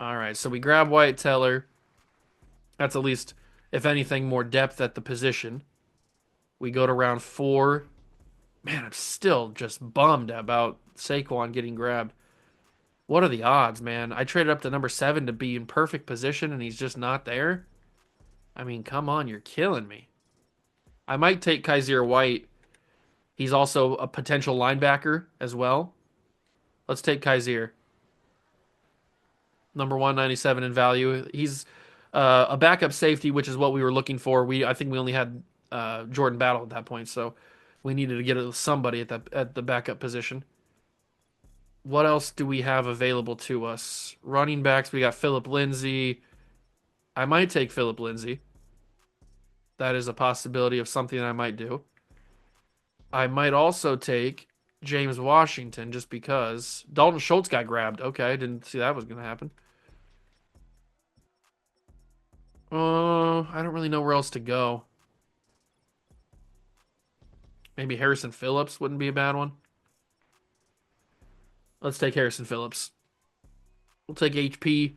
B: All right, so we grab Wyatt Teller. That's at least, if anything, more depth at the position. We go to round 4. Man, I'm still just bummed about Saquon getting grabbed. What are the odds, man? I traded up to number 7 to be in perfect position, and he's just not there. I mean, come on, you're killing me. I might take Kaiser White. He's also a potential linebacker as well. Let's take Kaiser. Number 197 in value. He's a backup safety, which is what we were looking for. I think we only had Jordan Battle at that point, so we needed to get somebody at the backup position. What else do we have available to us? Running backs, we got Philip Lindsay. I might take Philip Lindsay. That is a possibility of something I might do. I might also take James Washington just because. Dalton Schultz got grabbed. Okay, I didn't see that was going to happen. I don't really know where else to go. Maybe Harrison Phillips wouldn't be a bad one. Let's take Harrison Phillips. We'll take HP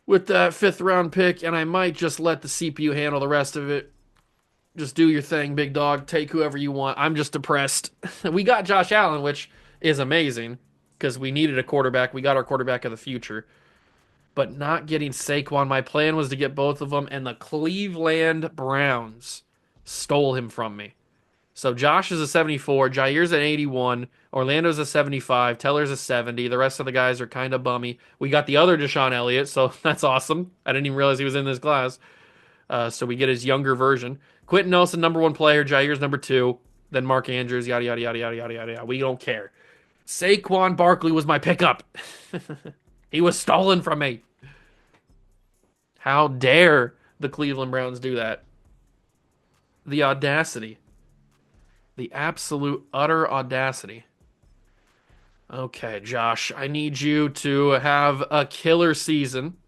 B: with that 5th round pick, and I might just let the CPU handle the rest of it. Just do your thing, big dog. Take whoever you want. I'm just depressed. We got Josh Allen, which is amazing because we needed a quarterback. We got our quarterback of the future. But not getting Saquon. My plan was to get both of them, and the Cleveland Browns stole him from me. So Josh is a 74, Jair's an 81, Orlando's a 75, Teller's a 70. The rest of the guys are kind of bummy. We got the other Deshaun Elliott, so that's awesome. I didn't even realize he was in this class. So we get his younger version. Quentin Nelson, number 1 player. Jair's number 2. Then Mark Andrews, yada, yada, yada, yada, yada, yada. We don't care. Saquon Barkley was my pickup. He was stolen from me. How dare the Cleveland Browns do that? The audacity. The absolute, utter audacity. Okay, Josh, I need you to have a killer season.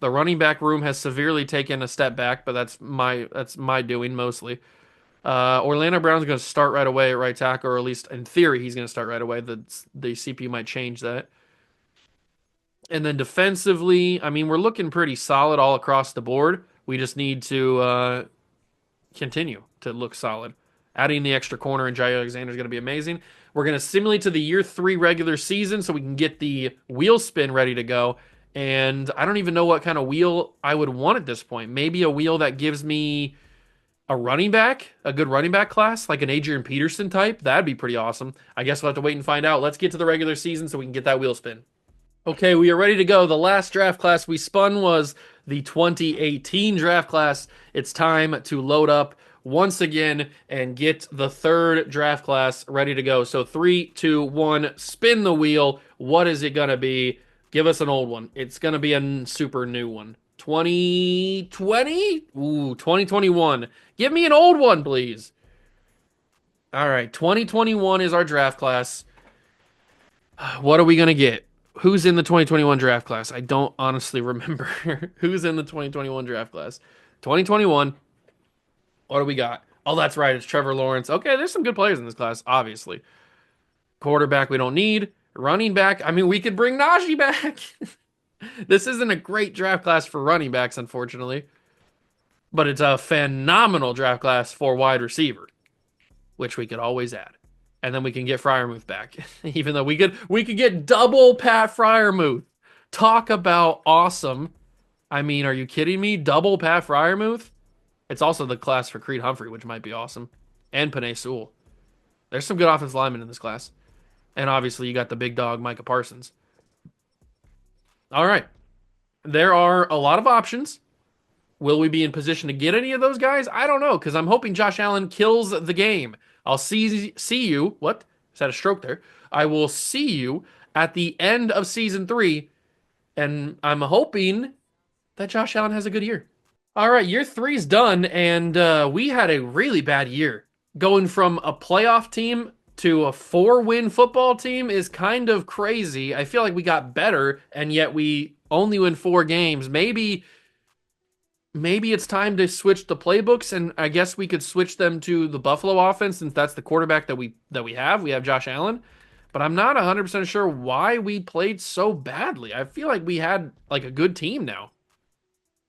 B: The running back room has severely taken a step back, but that's my doing mostly. Orlando Brown's going to start right away at right tackle, or at least in theory, he's going to start right away. The CP might change that. And then defensively, I mean, we're looking pretty solid all across the board. We just need to continue to look solid. Adding the extra corner and Jay Alexander is going to be amazing. We're going to simulate to the year 3 regular season so we can get the wheel spin ready to go. And I don't even know what kind of wheel I would want at this point. Maybe a wheel that gives me a running back, a good running back class, like an Adrian Peterson type. That'd be pretty awesome. I guess we'll have to wait and find out. Let's get to the regular season so we can get that wheel spin. Okay, we are ready to go. The last draft class we spun was the 2018 draft class. It's time to load up once again and get the third draft class ready to go. So 3, 2, 1, spin the wheel. What is it going to be? Give us an old one. It's going to be a super new one. 2020? Ooh, 2021. Give me an old one, please. All right, 2021 is our draft class. What are we going to get? Who's in the 2021 draft class? I don't honestly remember who's in the 2021 draft class. 2021. What do we got? Oh, that's right. It's Trevor Lawrence. Okay, there's some good players in this class, obviously. Quarterback, we don't need. Running back, I mean, we could bring Najee back. This isn't a great draft class for running backs, unfortunately, but it's a phenomenal draft class for wide receiver, which we could always add. And then we can get Freiermuth back, even though we could get double Pat Freiermuth. Talk about awesome. I mean, are you kidding me? Double Pat Freiermuth? It's also the class for Creed Humphrey, which might be awesome. And Penei Sewell. There's some good offensive linemen in this class. And obviously, you got the big dog, Micah Parsons. All right. There are a lot of options. Will we be in position to get any of those guys? I don't know, because I'm hoping Josh Allen kills the game. I'll see you. What? Is that a stroke there? I will see you at the end of season 3, and I'm hoping that Josh Allen has a good year. All right, year 3's done, and we had a really bad year. Going from a playoff team to a 4-win football team is kind of crazy. I feel like we got better, and yet we only win 4 games. Maybe it's time to switch the playbooks, and I guess we could switch them to the Buffalo offense since that's the quarterback that we have. We have Josh Allen, but I'm not 100% sure why we played so badly. I feel like we had like a good team now.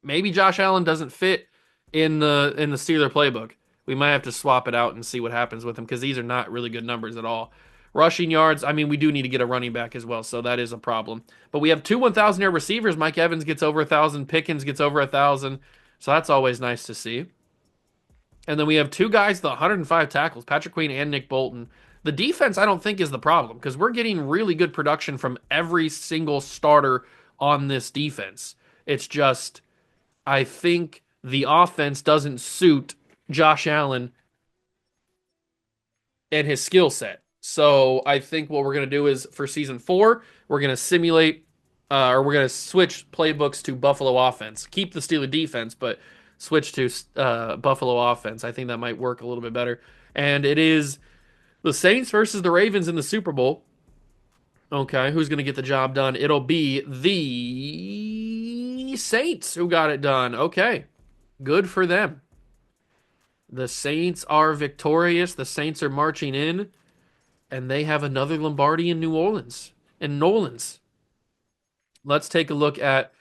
B: Maybe Josh Allen doesn't fit in the Steeler playbook. We might have to swap it out and see what happens with him because these are not really good numbers at all. Rushing yards, I mean, we do need to get a running back as well, so that is a problem. But we have 2 1,000-yard receivers. Mike Evans gets over 1,000. Pickens gets over 1,000. So that's always nice to see. And then we have 2 guys with 105 tackles, Patrick Queen and Nick Bolton. The defense, I don't think, is the problem because we're getting really good production from every single starter on this defense. It's just, I think the offense doesn't suit Josh Allen and his skill set. So I think what we're going to do is for season 4, we're going to simulate or we're going to switch playbooks to Buffalo offense. Keep the Steelers defense, but switch to Buffalo offense. I think that might work a little bit better. And it is the Saints versus the Ravens in the Super Bowl. Okay, who's going to get the job done? It'll be the Saints who got it done. Okay, good for them. The Saints are victorious. The Saints are marching in, and they have another Lombardi in New Orleans. In Nolans. Let's take a look at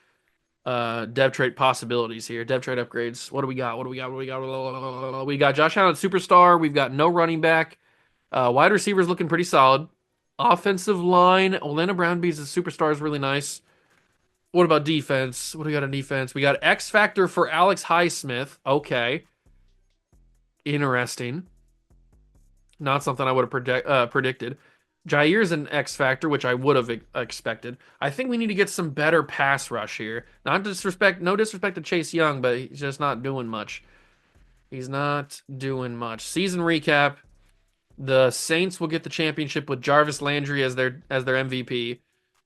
B: dev trait possibilities here. Dev trait upgrades. What do we got? We got Josh Allen, superstar. We've got no running back. Wide receivers looking pretty solid. Offensive line. Orlando Brown Bees as superstar is really nice. What about defense? What do we got on defense? We got X Factor for Alex Highsmith. Okay. Interesting. Not something I would have predicted. Jair's an X factor, which I would have expected. I think we need to get some better pass rush here. No disrespect to Chase Young, but he's just not doing much. He's not doing much. Season recap: the Saints will get the championship with Jarvis Landry as their MVP.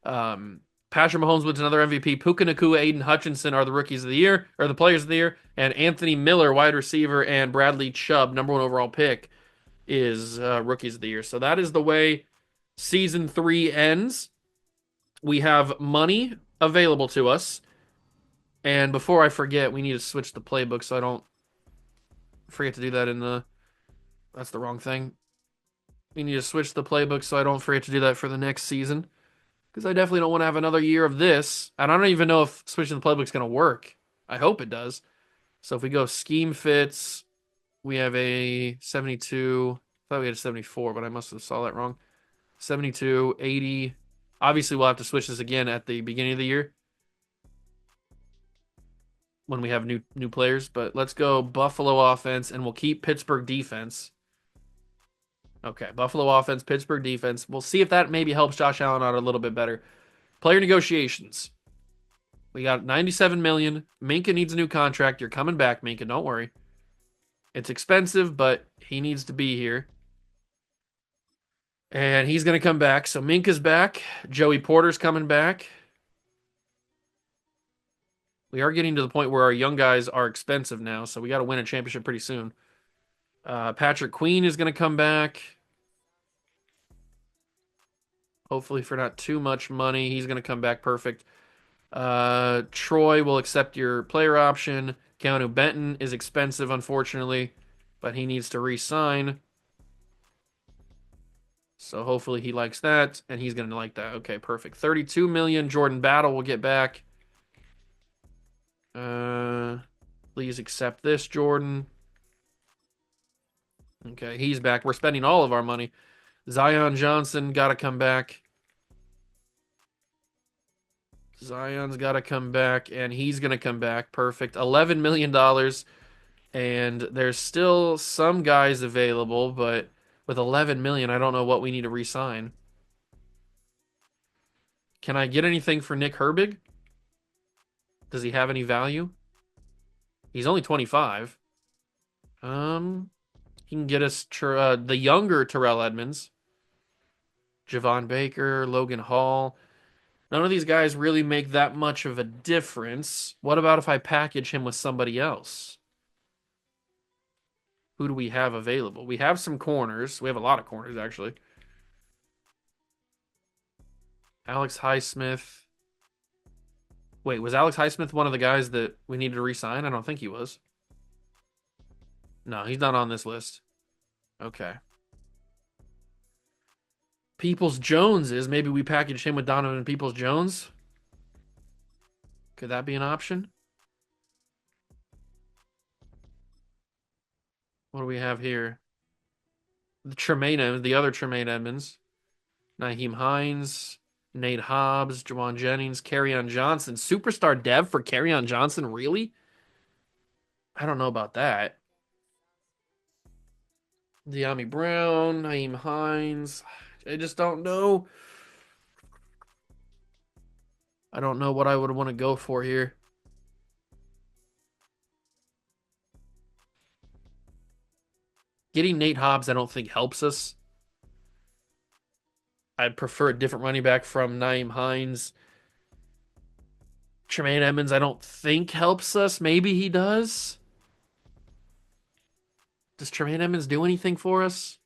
B: Patrick Mahomes wins another MVP. Puka Nacua, Aiden Hutchinson are the rookies of the year, or the players of the year, and Anthony Miller, wide receiver, and Bradley Chubb, number 1 overall pick, is rookies of the year. So that is the way season 3 ends. We have money available to us. And before I forget, we need to switch the playbook so I don't forget to do that in the That's the wrong thing. We need to switch the playbook so I don't forget to do that for the next season. Because I definitely don't want to have another year of this. And I don't even know if switching the playbook is going to work. I hope it does. So if we go scheme fits, we have a 72. I thought we had a 74, but I must have saw that wrong. 72, 80. Obviously, we'll have to switch this again at the beginning of the year when we have new players. But let's go Buffalo offense, and we'll keep Pittsburgh defense. Okay, Buffalo offense, Pittsburgh defense. We'll see if that maybe helps Josh Allen out a little bit better. Player negotiations. We got 97 million. Minka needs a new contract. You're coming back, Minka. Don't worry. It's expensive, but he needs to be here. And he's going to come back. So Minka's back. Joey Porter's coming back. We are getting to the point where our young guys are expensive now, so we got to win a championship pretty soon. Patrick Queen is going to come back. Hopefully for not too much money. He's going to come back perfect. Troy will accept your player option. Keanu Benton is expensive, unfortunately, but he needs to re-sign. So hopefully he likes that, and he's going to like that. Okay, perfect. 32 million. Jordan Battle will get back. Please accept this, Jordan. Okay, he's back. We're spending all of our money. Zion Johnson got to come back. Zion's got to come back, and he's going to come back. Perfect. $11 million. And there's still some guys available, but with 11 million, I don't know what we need to re-sign. Can I get anything for Nick Herbig? Does he have any value? He's only 25. He can get us the younger Terrell Edmonds, Javon Baker, Logan Hall. None of these guys really make that much of a difference. What about if I package him with somebody else? Who do we have available? We have some corners. We have a lot of corners, actually. Alex Highsmith. Wait, was Alex Highsmith one of the guys that we needed to re-sign? I don't think he was. No, he's not on this list. Okay. Peoples Jones is. Maybe we package him with Donovan Peoples Jones. Could that be an option? What do we have here? The other Tremaine Edmonds, Naheem Hines, Nate Hobbs, Jawan Jennings, Kerryon Johnson, superstar dev for Kerryon Johnson. Really? I don't know about that. De'Ami Brown, Naeem Hines. I just don't know. I don't know what I would want to go for here. Getting Nate Hobbs, I don't think helps us. I'd prefer a different running back from Naeem Hines. Tremaine Edmonds, I don't think helps us. Maybe he does. Does Tremaine Edmonds do anything for us?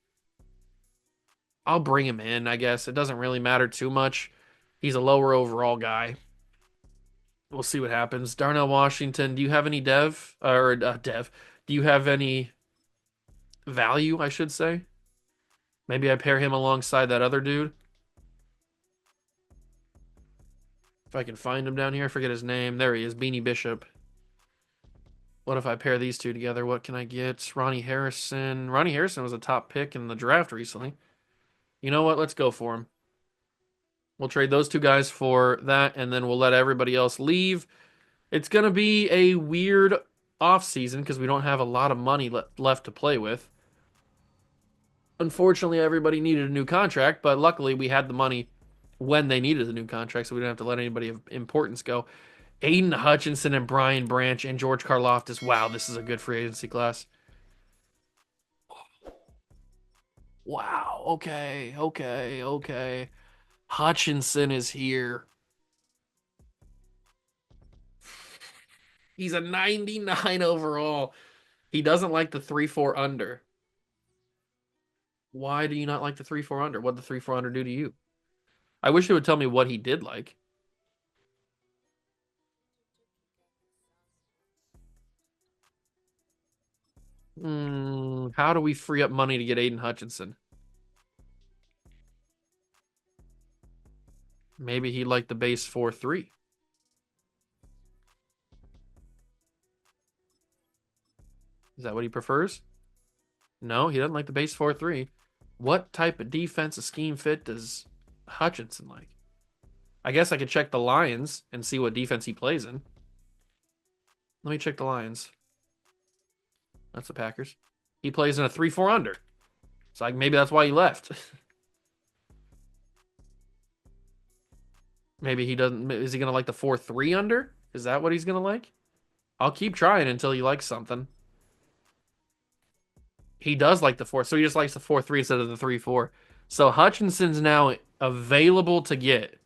B: I'll bring him in, I guess. It doesn't really matter too much. He's a lower overall guy. We'll see what happens. Darnell Washington, do you have any dev? Do you have any value, I should say? Maybe I pair him alongside that other dude. If I can find him down here, I forget his name. There he is, Beanie Bishop. What if I pair these two together? What can I get? Ronnie Harrison. Ronnie Harrison was a top pick in the draft recently. You know what? Let's go for him. We'll trade those two guys for that, and then we'll let everybody else leave. It's going to be a weird offseason because we don't have a lot of money left to play with. Unfortunately, everybody needed a new contract, but luckily we had the money when they needed the new contract, so we didn't have to let anybody of importance go. Aiden Hutchinson and Brian Branch and George Karlaftis. Wow, this is a good free agency class. Wow. Okay. Hutchinson is here. He's a 99 overall. He doesn't like the 3-4 under. Why do you not like the 3-4 under? What did the 3-4 under do to you? I wish it would tell me what he did like. How do we free up money to get Aiden Hutchinson? Maybe he liked the base 4-3. Is that what he prefers? No, he doesn't like the base 4-3. What type of defensive scheme fit does Hutchinson like? I guess I could check the Lions and see what defense he plays in. Let me check the Lions. That's the Packers. He plays in a 3-4 under. So maybe that's why he left. Maybe he doesn't. Is he going to like the 4-3 under? Is that what he's going to like? I'll keep trying until he likes something. He does like the 4, so he just likes the 4-3 instead of the 3-4. So Hutchinson's now available to get.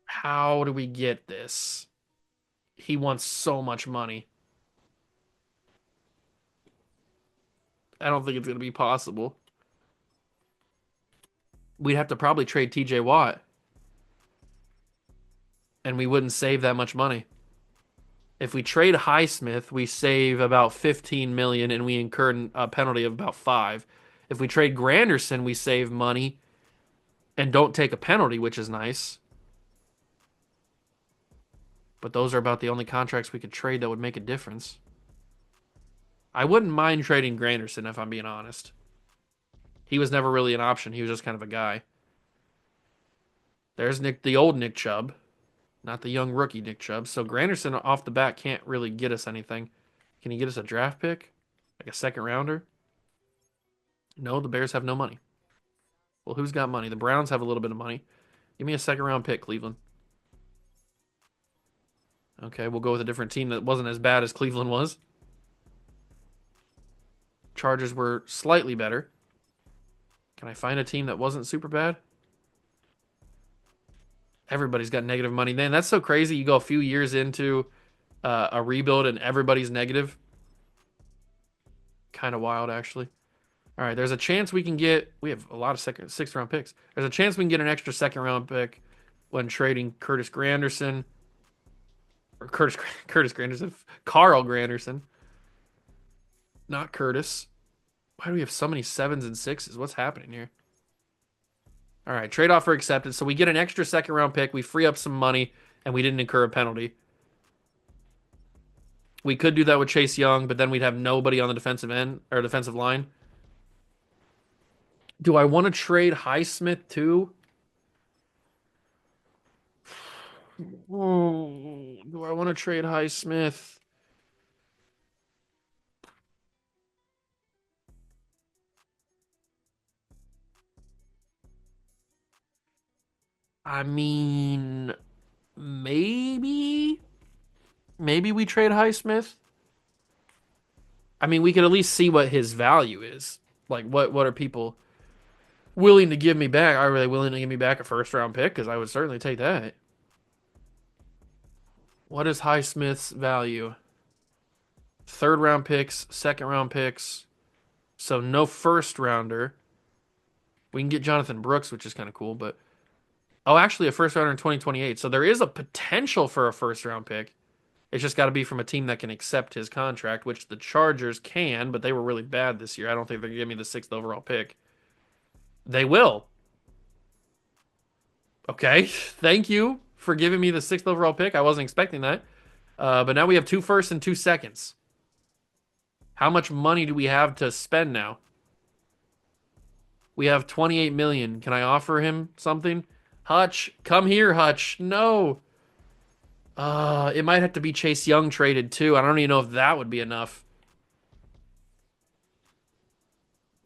B: How do we get this? He wants so much money. I don't think it's going to be possible. We'd have to probably trade TJ Watt, and we wouldn't save that much money. If we trade Highsmith, we save about 15 million and we incur a penalty of about 5. If we trade Granderson, we save money and don't take a penalty, which is nice. But those are about the only contracts we could trade that would make a difference. I wouldn't mind trading Granderson if I'm being honest. He was never really an option. He was just kind of a guy. There's the old Nick Chubb, not the young rookie Nick Chubb. So Granderson off the bat can't really get us anything. Can he get us a draft pick? Like a second rounder? No, the Bears have no money. Well, who's got money? The Browns have a little bit of money. Give me a second round pick, Cleveland. Okay, we'll go with a different team that wasn't as bad as Cleveland was. Chargers were slightly better. Can I find a team that wasn't super bad? Everybody's got negative money. Man, that's so crazy. You go a few years into a rebuild and everybody's negative. Kind of wild, actually. All right, there's a chance we can get. We have a lot of sixth round picks. There's a chance we can get an extra second round pick when trading Curtis Granderson. Or Curtis Granderson. Carl Granderson. Not Curtis. Why do we have so many 7s and 6s? What's happening here? All right, trade offer accepted. So we get an extra second round pick. We free up some money, and we didn't incur a penalty. We could do that with Chase Young, but then we'd have nobody on the defensive end or defensive line. Do I want to trade Highsmith too? Oh, do I want to trade Highsmith? I mean, maybe. Maybe we trade Highsmith. I mean, we could at least see what his value is. Like, what are people willing to give me back? Are they willing to give me back a first round pick? Because I would certainly take that. What is Highsmith's value? Third round picks, second round picks. So no first rounder. We can get Jonathan Brooks, which is kind of cool, but oh, actually a first rounder in 2028. So there is a potential for a first round pick. It's just got to be from a team that can accept his contract, which the Chargers can, but they were really bad this year. I don't think they're going to give me the 6th overall pick. They will. Okay. Thank you for giving me the 6th overall pick. I wasn't expecting that. But now we have 2 firsts and 2 seconds. How much money do we have to spend now? We have 28 million. Can I offer him something? Hutch, come here, Hutch. No. It might have to be Chase Young traded too. I don't even know if that would be enough.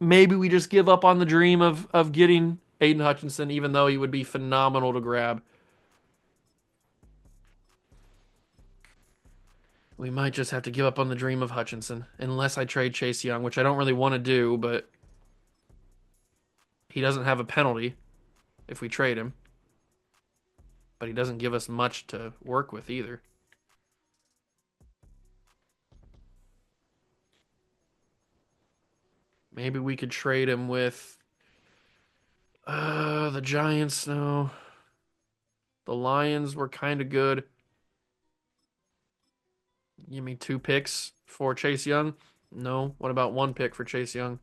B: Maybe we just give up on the dream of getting Aiden Hutchinson, even though he would be phenomenal to grab. We might just have to give up on the dream of Hutchinson, unless I trade Chase Young, which I don't really want to do, but he doesn't have a penalty if we trade him. But he doesn't give us much to work with either. Maybe we could trade him with the Giants. No, the Lions were kind of good. Give me 2 picks for Chase Young. No. What about 1 pick for Chase Young?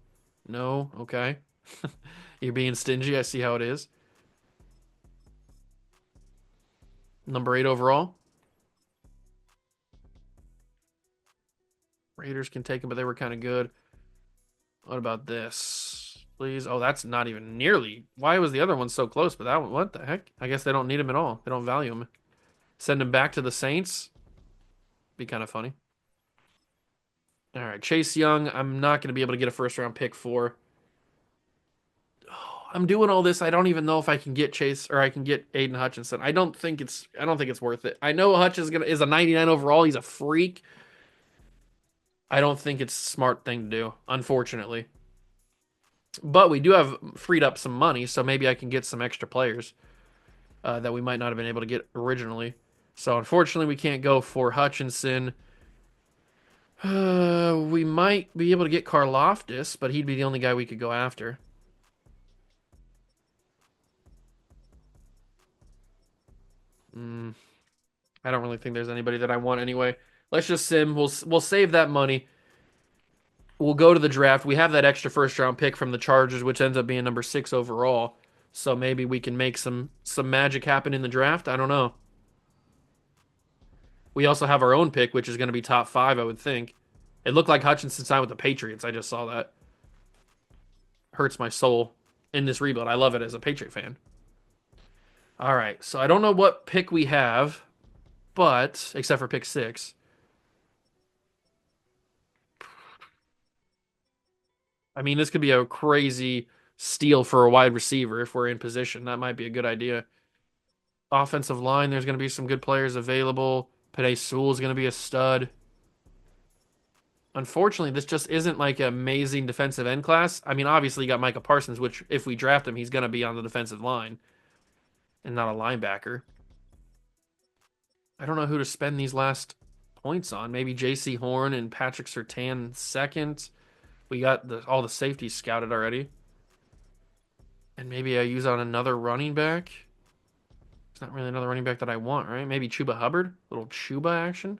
B: No. Okay. You're being stingy. I see how it is. Number 8 overall. Raiders can take him, but they were kind of good. What about this? Please. Oh, that's not even nearly. Why was the other one so close? But that one, what the heck? I guess they don't need him at all. They don't value him. Send him back to the Saints. Be kind of funny. All right, Chase Young. I'm not going to be able to get a first round pick for. Oh, I'm doing all this. I don't even know if I can get Chase or I can get Aiden Hutchinson. I don't think it's. I don't think it's worth it. I know Hutch is a 99 overall. He's a freak. I don't think it's a smart thing to do, unfortunately. But we do have freed up some money, so maybe I can get some extra players that we might not have been able to get originally. So unfortunately, we can't go for Hutchinson. We might be able to get Karlaftis, but he'd be the only guy we could go after. I don't really think there's anybody that I want anyway. Let's just sim. We'll save that money. We'll go to the draft. We have that extra first round pick from the Chargers, which ends up being number 6 overall. So maybe we can make some magic happen in the draft. I don't know. We also have our own pick, which is going to be top 5, I would think. It looked like Hutchinson signed with the Patriots. I just saw that. Hurts my soul in this rebuild. I love it as a Patriot fan. All right, so I don't know what pick we have, but except for pick 6. I mean, this could be a crazy steal for a wide receiver if we're in position. That might be a good idea. Offensive line, there's going to be some good players available. Penei Sewell is going to be a stud. Unfortunately, this just isn't like an amazing defensive end class. I mean, obviously, you got Micah Parsons, which if we draft him, he's going to be on the defensive line and not a linebacker. I don't know who to spend these last points on. Maybe J.C. Horn and Patrick Surtain second. We got all the safeties scouted already. And maybe I use on another running back. It's not really another running back that I want, right? Maybe Chuba Hubbard, little Chuba action.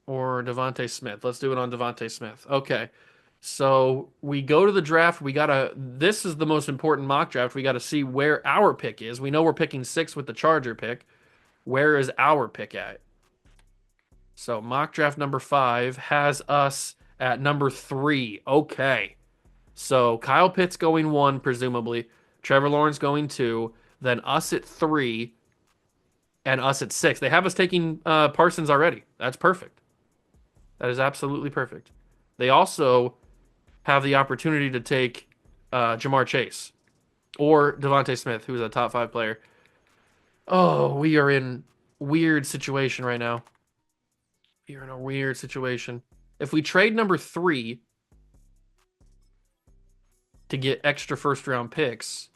B: Or Devontae Smith. Let's do it on Devontae Smith. Okay. So we go to the draft. This is the most important mock draft. We gotta see where our pick is. We know we're picking 6 with the Charger pick. Where is our pick at? So mock draft number 5 has us at number 3. Okay. So Kyle Pitts going 1, presumably. Trevor Lawrence going 2. Then us at 3 and us at 6. They have us taking Parsons already. That's perfect. That is absolutely perfect. They also have the opportunity to take Jamar Chase or Devontae Smith, who's a top 5 player. Oh, we are in weird situation right now. We are in a weird situation. If we trade number 3 to get extra first round picks,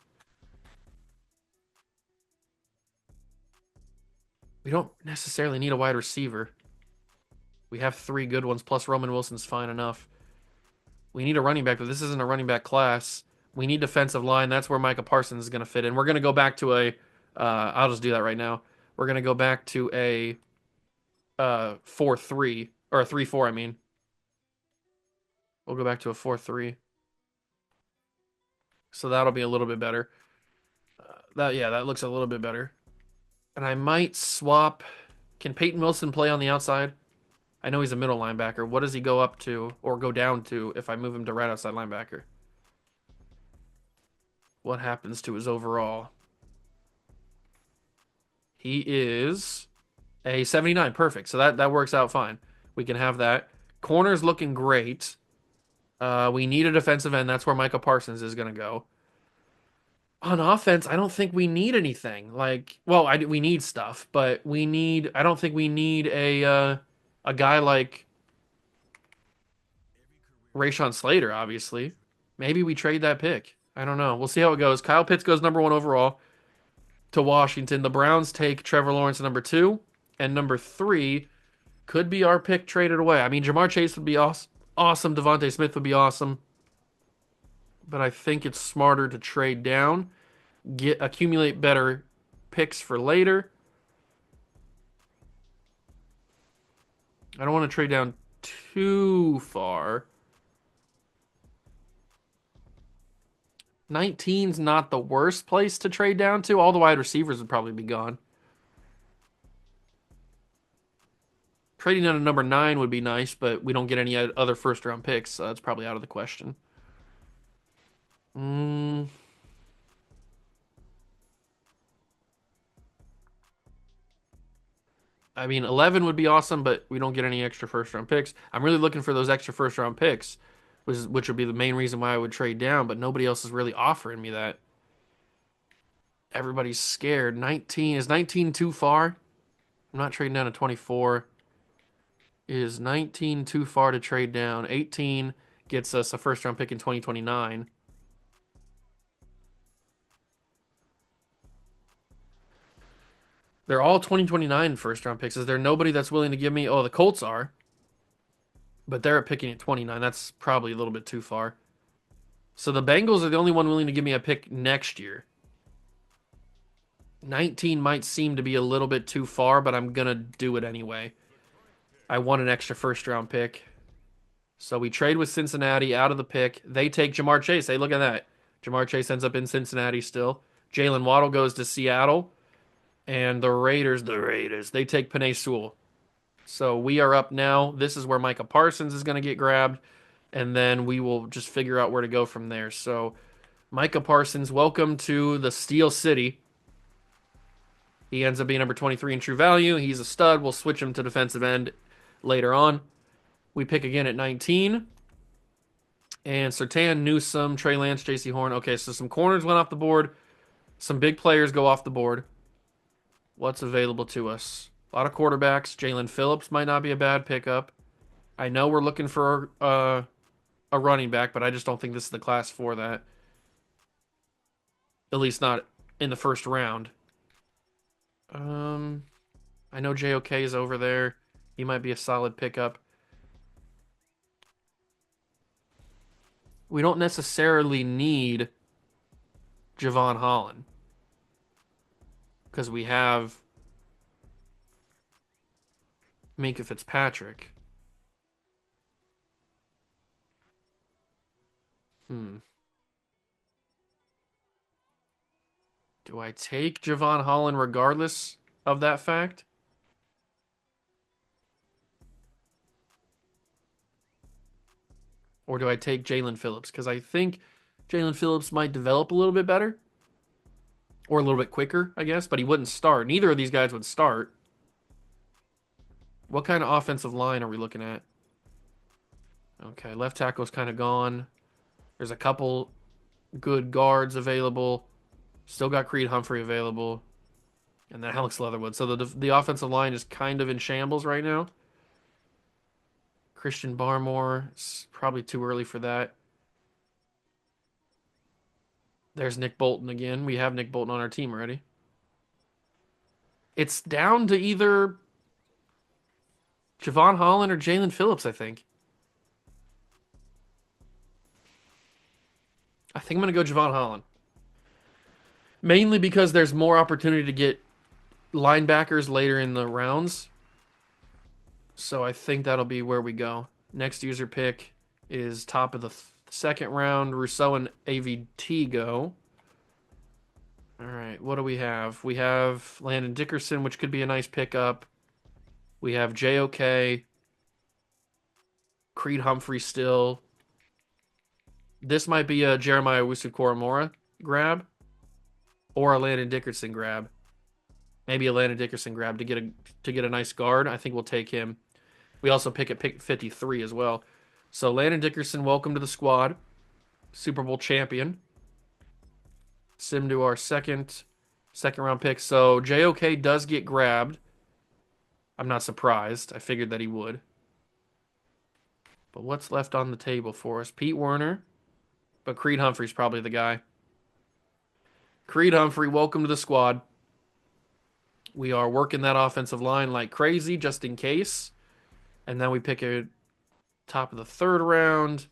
B: we don't necessarily need a wide receiver. We have 3 good ones, plus Roman Wilson's fine enough. We need a running back, but this isn't a running back class. We need defensive line. That's where Micah Parsons is going to fit in. We're going to go back to I'll just do that right now. We're going to go back to a 4-3, or a 3-4, I mean. We'll go back to a 4-3. So that'll be a little bit better. That looks a little bit better. And I might swap. Can Peyton Wilson play on the outside? I know he's a middle linebacker. What does he go up to or go down to if I move him to right outside linebacker? What happens to his overall? He is a 79. Perfect. So that works out fine. We can have that. Corner's looking great. We need a defensive end. That's where Micah Parsons is going to go. On offense, I don't think we need anything. We need stuff, but I don't think we need a guy like Rashawn Slater, obviously. Maybe we trade that pick. I don't know. We'll see how it goes. Kyle Pitts goes number 1 overall to Washington. The Browns take Trevor Lawrence number 2, and number 3 could be our pick traded away. I mean, Jamar Chase would be awesome. Devontae Smith would be awesome. But I think it's smarter to trade down, accumulate better picks for later. I don't want to trade down too far. 19's not the worst place to trade down to. All the wide receivers would probably be gone. Trading down to number 9 would be nice, but we don't get any other first round picks, so that's probably out of the question. Mm, I mean, 11 would be awesome, but we don't get any extra first round picks. I'm really looking for those extra first round picks, which would be the main reason why I would trade down, but nobody else is really offering me that. Everybody's scared. 19 is 19 too far? I'm not trading down to 24. Is 19 too far to trade down? 18 gets us a first round pick in 2029. They're all 2029 first round picks. Is there nobody that's willing to give me? Oh, the Colts are, but they're picking at 29. That's probably a little bit too far. So the Bengals are the only one willing to give me a pick next year. 19 might seem to be a little bit too far, but I'm going to do it anyway. I want an extra first round pick. So we trade with Cincinnati out of the pick. They take Jamar Chase. Hey, look at that. Jamar Chase ends up in Cincinnati still. Jalen Waddle goes to Seattle. And the Raiders, they take Penei Sewell. So we are up now. This is where Micah Parsons is going to get grabbed. And then we will just figure out where to go from there. So Micah Parsons, welcome to the Steel City. He ends up being number 23 in true value. He's a stud. We'll switch him to defensive end later on. We pick again at 19. And Surtain, Newsome, Trey Lance, J.C. Horn. Okay, so some corners went off the board. Some big players go off the board. What's available to us? A lot of quarterbacks. Jalen Phillips might not be a bad pickup. I know we're looking for a running back, but I just don't think this is the class for that. At least not in the first round. I know JOK is over there. He might be a solid pickup. We don't necessarily need Javon Holland because we have Minkah Fitzpatrick. Do I take Javon Holland regardless of that fact? Or do I take Jalen Phillips? Because I think Jalen Phillips might develop a little bit better. Or a little bit quicker, I guess. But he wouldn't start. Neither of these guys would start. What kind of offensive line are we looking at? Okay, left tackle's kind of gone. There's a couple good guards available. Still got Creed Humphrey available. And then Alex Leatherwood. So the offensive line is kind of in shambles right now. Christian Barmore. It's probably too early for that. There's Nick Bolton again. We have Nick Bolton on our team already. It's down to either Javon Holland or Jalen Phillips, I think. I think I'm going to go Javon Holland. Mainly because there's more opportunity to get linebackers later in the rounds. So I think that'll be where we go. Next user pick is top of the second round. Rousseau and AVT go. All right, what do we have? We have Landon Dickerson, which could be a nice pickup. We have JOK. Creed Humphrey still. This might be a Jeremiah Owusu-Koramoah grab. Or a Landon Dickerson grab. Maybe a Landon Dickerson grab to get a nice guard. I think we'll take him. We also pick at pick 53 as well. So Landon Dickerson, welcome to the squad. Super Bowl champion. Sim to our second round pick. So JOK does get grabbed. I'm not surprised. I figured that he would. But what's left on the table for us? Pete Werner. But Creed Humphrey's probably the guy. Creed Humphrey, welcome to the squad. We are working that offensive line like crazy just in case. And then we pick a top of the third round.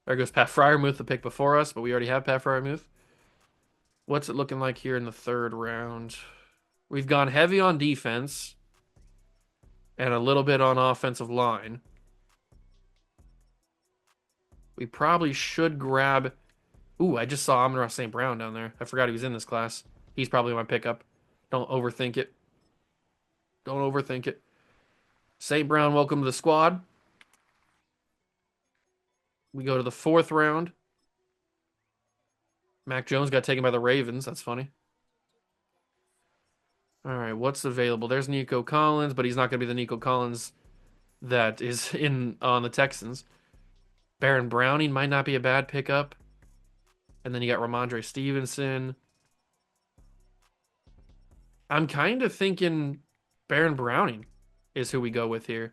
B: There goes Pat Freiermuth, the pick before us, but we already have Pat Freiermuth. What's it looking like here in the third round? We've gone heavy on defense. and a little bit on offensive line. We probably should grab. Ooh, I just saw Amon-Ra St. Brown down there. I forgot he was in this class. He's probably my pickup. Don't overthink it. Don't overthink it. St. Brown, welcome to the squad. We go to the 4th round. Mac Jones got taken by the Ravens. That's funny. All right, what's available? There's Nico Collins, but he's not going to be the Nico Collins that is in on the Texans. Baron Browning might not be a bad pickup. And then you got Ramondre Stevenson. I'm kind of thinking Baron Browning is who we go with here.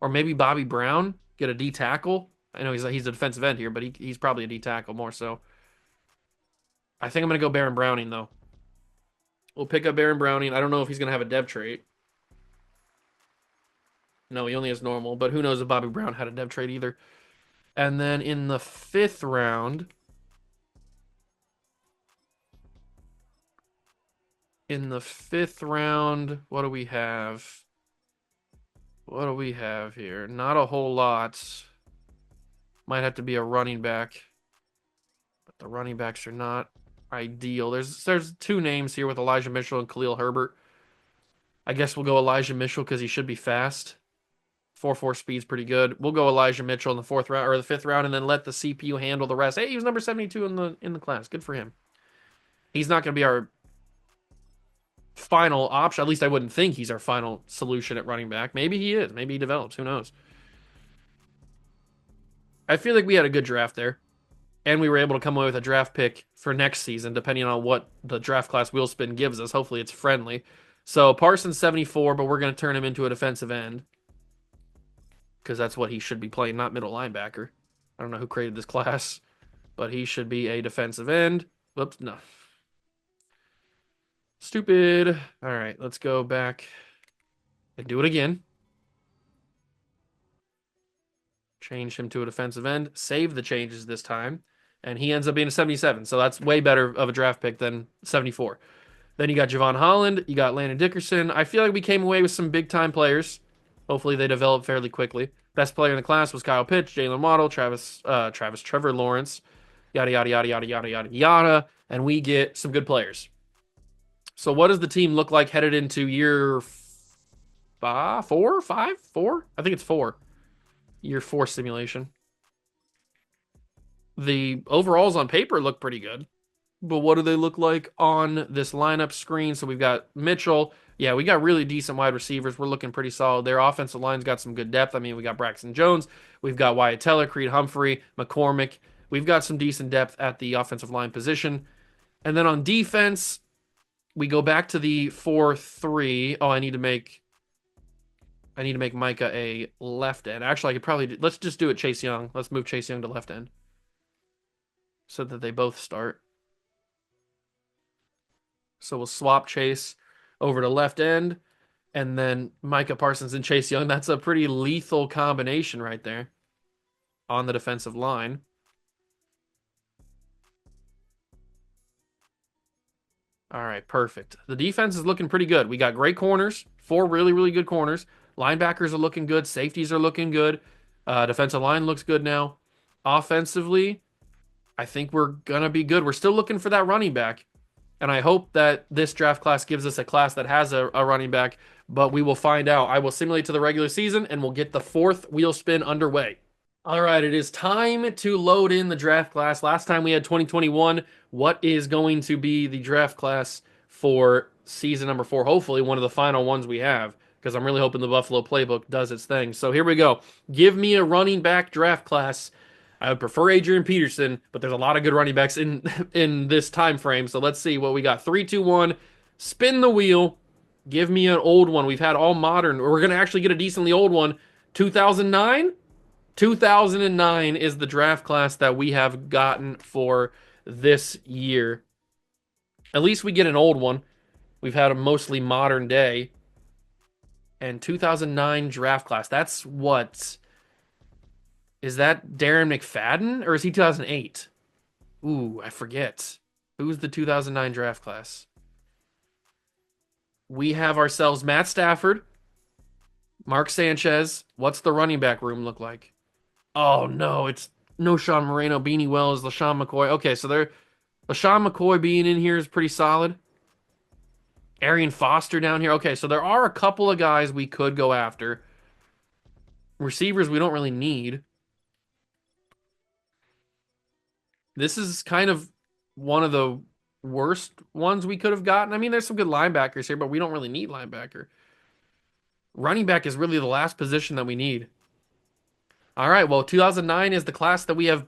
B: Or maybe Bobby Brown, get a D tackle. I know he's a defensive end here, but he's probably a D tackle more so. I think I'm going to go Baron Browning, though. We'll pick up Baron Browning. I don't know if he's going to have a dev trait. No, he only has normal, but who knows if Bobby Brown had a dev trait either. And then in the 5th round, what do we have? What do we have here? Not a whole lot. Might have to be a running back. But the running backs are not ideal. There's 2 names here with Elijah Mitchell and Khalil Herbert. I guess we'll go Elijah Mitchell because he should be fast. 4.4 speed's pretty good. We'll go Elijah Mitchell in the 4th round or the 5th round, and then let the CPU handle the rest. Hey, he was number 72 in the class. Good for him. He's not going to be our final option. At least I wouldn't think he's our final solution at running back. Maybe he is. Maybe he develops. Who knows? I feel like we had a good draft there. And we were able to come away with a draft pick for next season, depending on what the draft class wheel spin gives us. Hopefully it's friendly. So Parsons 74, but we're going to turn him into a defensive end. Because that's what he should be playing, not middle linebacker. I don't know who created this class, but he should be a defensive end. Whoops, no. Stupid. All right, let's go back and do it again. Change him to a defensive end. Save the changes this time. And he ends up being a 77. So that's way better of a draft pick than 74. Then you got Javon Holland. You got Landon Dickerson. I feel like we came away with some big-time players. Hopefully they develop fairly quickly. Best player in the class was Kyle Pitts, Jalen Waddle, Trevor Lawrence, yada, yada, yada, yada, yada, yada, yada. And we get some good players. So what does the team look like headed into year 4? I think it's 4. Year 4 simulation. The overalls on paper look pretty good. But what do they look like on this lineup screen? So we've got Mitchell. Yeah, we got really decent wide receivers. We're looking pretty solid. Their offensive line's got some good depth. I mean, we got Braxton Jones. We've got Wyatt Teller, Creed Humphrey, McCormick. We've got some decent depth at the offensive line position. And then on defense, we go back to the 4-3. Oh, I need to make Micah a left end. Actually, I could probably let's just do it Chase Young. Let's move Chase Young to left end so that they both start. So we'll swap Chase over to left end, and then Micah Parsons and Chase Young. That's a pretty lethal combination right there on the defensive line. All right, perfect. The defense is looking pretty good. We got great corners, 4 really, really good corners. Linebackers are looking good. Safeties are looking good. Defensive line looks good now. Offensively, I think we're going to be good. We're still looking for that running back. And I hope that this draft class gives us a class that has a running back, but we will find out. I will simulate to the regular season, and we'll get the 4th wheel spin underway. All right, it is time to load in the draft class. Last time we had 2021. What is going to be the draft class for season number 4? Hopefully one of the final ones we have, because I'm really hoping the Buffalo playbook does its thing. So here we go. Give me a running back draft class. I would prefer Adrian Peterson, but there's a lot of good running backs in this time frame. So let's see what we got. 3, 2, 1. Spin the wheel. Give me an old one. We've had all modern. We're going to actually get a decently old one. 2009? 2009 is the draft class that we have gotten for this year. At least we get an old one. We've had a mostly modern day. And 2009 draft class. That's what... Is that Darren McFadden, or is he 2008? Ooh, I forget. Who's the 2009 draft class? We have ourselves Matt Stafford, Mark Sanchez. What's the running back room look like? Oh no, it's no Sean Moreno, Beanie Wells, LaShawn McCoy. Okay, so they're LaShawn McCoy being in here is pretty solid. Arian Foster down here. Okay, so there are a couple of guys we could go after. Receivers we don't really need. This is kind of one of the worst ones we could have gotten. I mean, there's some good linebackers here, but we don't really need linebacker. Running back is really the last position that we need. All right, well, 2009 is the class that we have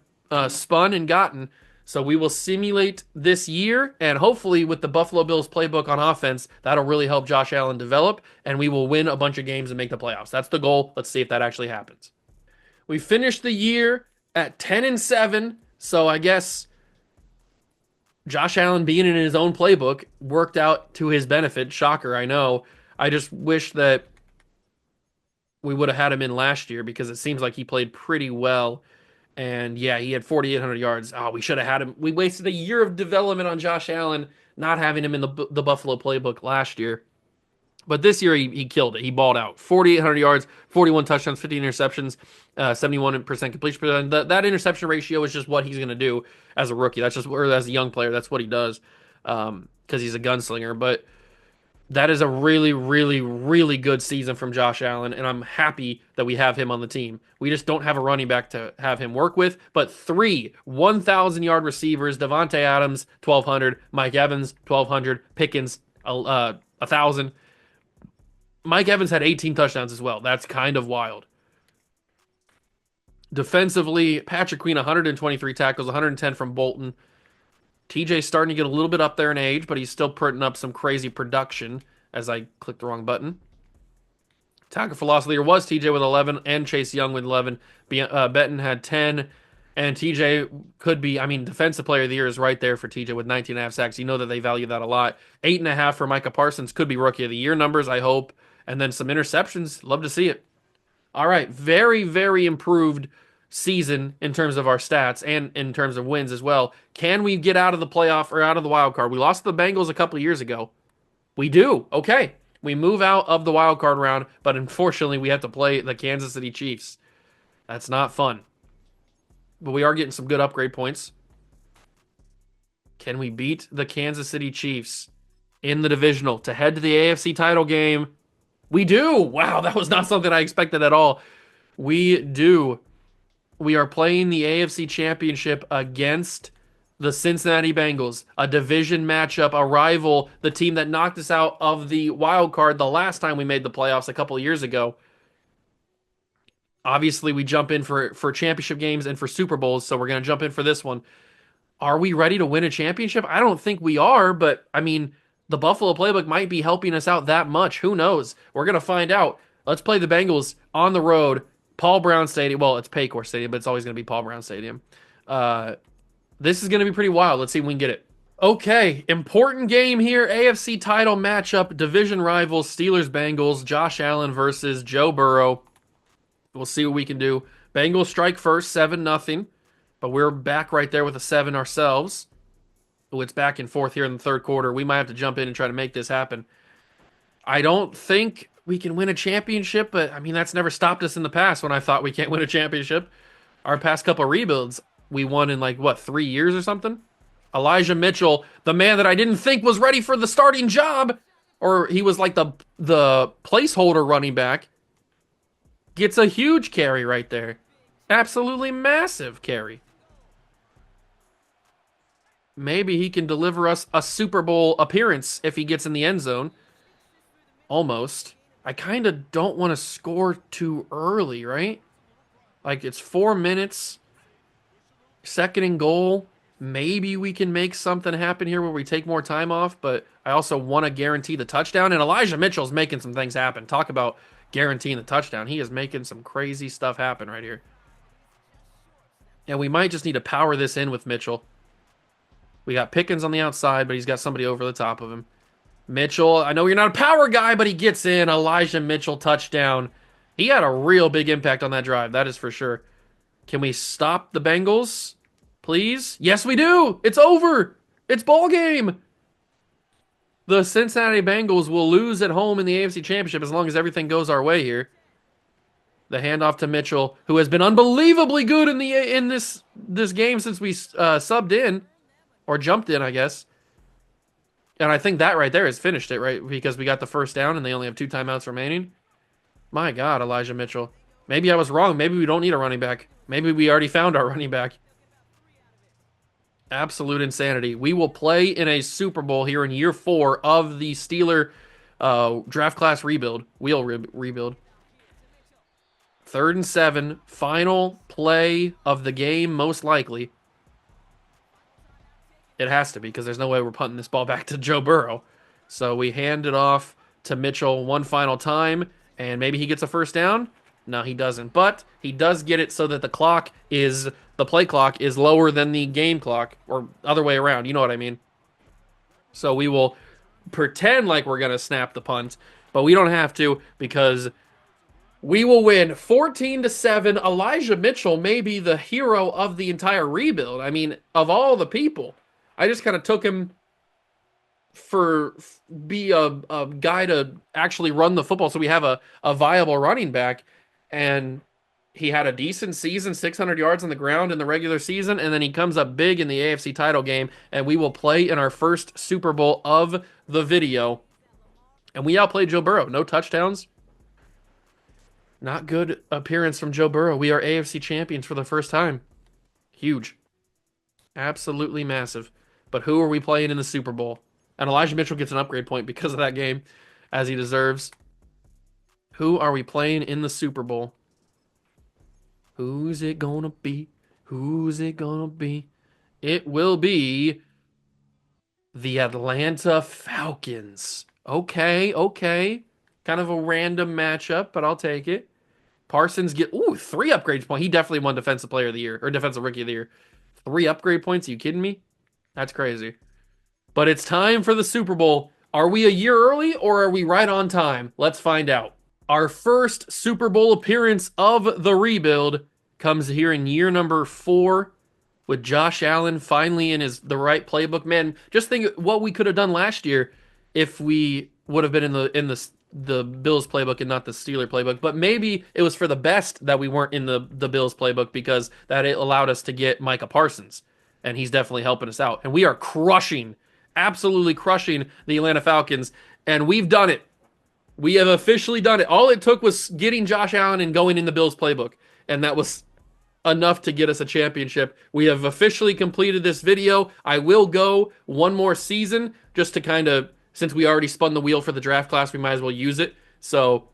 B: spun and gotten. So we will simulate this year, and hopefully, with the Buffalo Bills playbook on offense, that'll really help Josh Allen develop, and we will win a bunch of games and make the playoffs. That's the goal. Let's see if that actually happens. We finished the year at 10-7, so I guess Josh Allen being in his own playbook worked out to his benefit. Shocker, I know. I just wish that we would have had him in last year because it seems like he played pretty well. And yeah, he had 4,800 yards. Oh, we should have had him. We wasted a year of development on Josh Allen, not having him in the Buffalo playbook last year. But this year, he killed it. He balled out. 4,800 yards, 41 touchdowns, 15 interceptions, 71% completion percentage. That interception ratio is just what he's going to do as a rookie. That's just, or as a young player, that's what he does because he's a gunslinger. But that is a really, really, really good season from Josh Allen, and I'm happy that we have him on the team. We just don't have a running back to have him work with, but three 1,000-yard receivers: Devontae Adams, 1,200; Mike Evans, 1,200; Pickens, 1,000. Mike Evans had 18 touchdowns as well. That's kind of wild. Defensively, Patrick Queen, 123 tackles, 110 from Bolton. TJ's starting to get a little bit up there in age, but he's still putting up some crazy production as I clicked the wrong button. Tackle for loss leader was TJ with 11 and Chase Young with 11. Benton had 10. And TJ could be, I mean, defensive player of the year is right there for TJ with 19 and a half sacks. You know that they value that a lot. 8.5 for Micah Parsons could be rookie of the year numbers, I hope. And then some interceptions. Love to see it. All right. Very, very improved season in terms of our stats and in terms of wins as well. Can we get out of the playoff or out of the wild card? We lost to the Bengals a couple of years ago. We do. Okay. We move out of the wild card round, but unfortunately, we have to play the Kansas City Chiefs. That's not fun. But we are getting some good upgrade points. Can we beat the Kansas City Chiefs in the divisional to head to the AFC title game? We do. Wow, that was not something I expected at all. We do. We are playing the AFC Championship against the Cincinnati Bengals, a division matchup, a rival, the team that knocked us out of the wild card the last time we made the playoffs a couple of years ago. Obviously, we jump in for championship games and for Super Bowls, so we're going to jump in for this one. Are we ready to win a championship? I don't think we are, but I mean, the Buffalo playbook might be helping us out that much. Who knows? We're going to find out. Let's play the Bengals on the road, Paul Brown Stadium. Well, it's Paycor Stadium, but it's always going to be Paul Brown Stadium. This is going to be pretty wild. Let's see if we can get it. Okay, important game here. AFC title matchup, division rivals, Steelers-Bengals, Josh Allen versus Joe Burrow. We'll see what we can do. Bengals strike first, 7-0. But we're back right there with a 7 ourselves. Oh, it's back and forth here in the third quarter. We might have to jump in and try to make this happen. I don't think we can win a championship, but I mean, that's never stopped us in the past when I thought we can't win a championship. Our past couple of rebuilds, we won in like, what, 3 years or something? Elijah Mitchell, the man that I didn't think was ready for the starting job, or he was like the placeholder running back, gets a huge carry right there. Absolutely massive carry. Maybe he can deliver us a Super Bowl appearance if he gets in the end zone. Almost. I kind of don't want to score too early, right? Like, it's 4 minutes. Second and goal. Maybe we can make something happen here where we take more time off, but I also want to guarantee the touchdown. And Elijah Mitchell's making some things happen. Talk about guaranteeing the touchdown. He is making some crazy stuff happen right here. And we might just need to power this in with Mitchell. We got Pickens on the outside, but he's got somebody over the top of him. Mitchell, I know you're not a power guy, but he gets in. Elijah Mitchell touchdown. He had a real big impact on that drive, that is for sure. Can we stop the Bengals, please? Yes, we do. It's over. It's ball game. The Cincinnati Bengals will lose at home in the AFC Championship as long as everything goes our way here. The handoff to Mitchell, who has been unbelievably good in this game since we subbed in or jumped in, I guess. And I think that right there has finished it, right? Because we got the first down and they only have 2 timeouts remaining. My God, Elijah Mitchell. Maybe I was wrong. Maybe we don't need a running back. Maybe we already found our running back. Absolute insanity. We will play in a Super Bowl here in year 4 of the Steeler draft class rebuild. Rebuild. 3rd and 7. Final play of the game, most likely. It has to be because there's no way we're punting this ball back to Joe Burrow. So we hand it off to Mitchell one final time, and maybe he gets a first down. No, he doesn't. But he does get it so that the play clock is lower than the game clock, or other way around. You know what I mean? So we will pretend like we're going to snap the punt, but we don't have to because we will win 14-7. Elijah Mitchell may be the hero of the entire rebuild. I mean, of all the people, I just kind of took him for be a guy to actually run the football so we have a viable running back. And he had a decent season, 600 yards on the ground in the regular season, and then he comes up big in the AFC title game, and we will play in our first Super Bowl of the video. And we outplayed Joe Burrow. No touchdowns. Not good appearance from Joe Burrow. We are AFC champions for the first time. Huge. Absolutely massive. But who are we playing in the Super Bowl? And Elijah Mitchell gets an upgrade point because of that game, as he deserves. Who are we playing in the Super Bowl? Who's it gonna be? Who's it gonna be? It will be the Atlanta Falcons. Okay. Kind of a random matchup, but I'll take it. Parsons 3 upgrades point. He definitely won Defensive Player of the Year or Defensive Rookie of the Year. 3 upgrade points? Are you kidding me? That's crazy. But it's time for the Super Bowl. Are we a year early or are we right on time? Let's find out. Our first Super Bowl appearance of the rebuild comes here in year number 4 with Josh Allen finally in the right playbook. Man, just think what we could have done last year if we would have been in the Bills playbook and not the Steeler playbook. But maybe it was for the best that we weren't in the Bills playbook because that it allowed us to get Micah Parsons, and he's definitely helping us out. And we are absolutely crushing the Atlanta Falcons, and we've done it. We have officially done it. All it took was getting Josh Allen and going in the Bills playbook, and that was enough to get us a championship. We have officially completed this video. I will go one more season just to kind of, since we already spun the wheel for the draft class, we might as well use it. So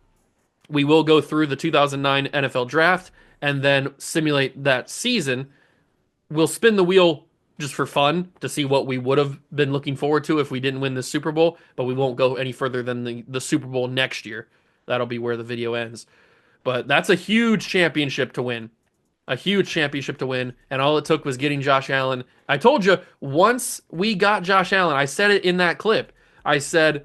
B: we will go through the 2009 NFL draft and then simulate that season. We'll spin the wheel just for fun to see what we would have been looking forward to if we didn't win the Super Bowl, but we won't go any further than the Super Bowl next year. That'll be where the video ends. But that's a huge championship to win. A huge championship to win, and all it took was getting Josh Allen. I told you, once we got Josh Allen, I said it in that clip. I said,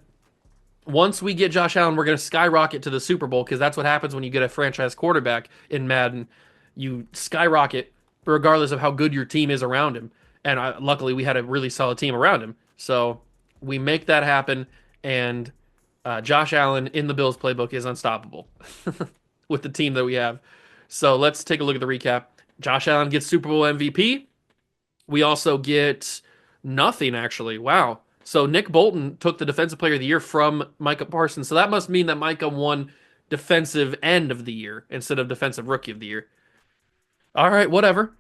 B: once we get Josh Allen, we're going to skyrocket to the Super Bowl because that's what happens when you get a franchise quarterback in Madden. You skyrocket regardless of how good your team is around him. And luckily, we had a really solid team around him. So we make that happen, and Josh Allen in the Bills playbook is unstoppable with the team that we have. So let's take a look at the recap. Josh Allen gets Super Bowl MVP. We also get nothing, actually. Wow. So Nick Bolton took the Defensive Player of the Year from Micah Parsons. So that must mean that Micah won Defensive End of the Year instead of Defensive Rookie of the Year. All right, whatever.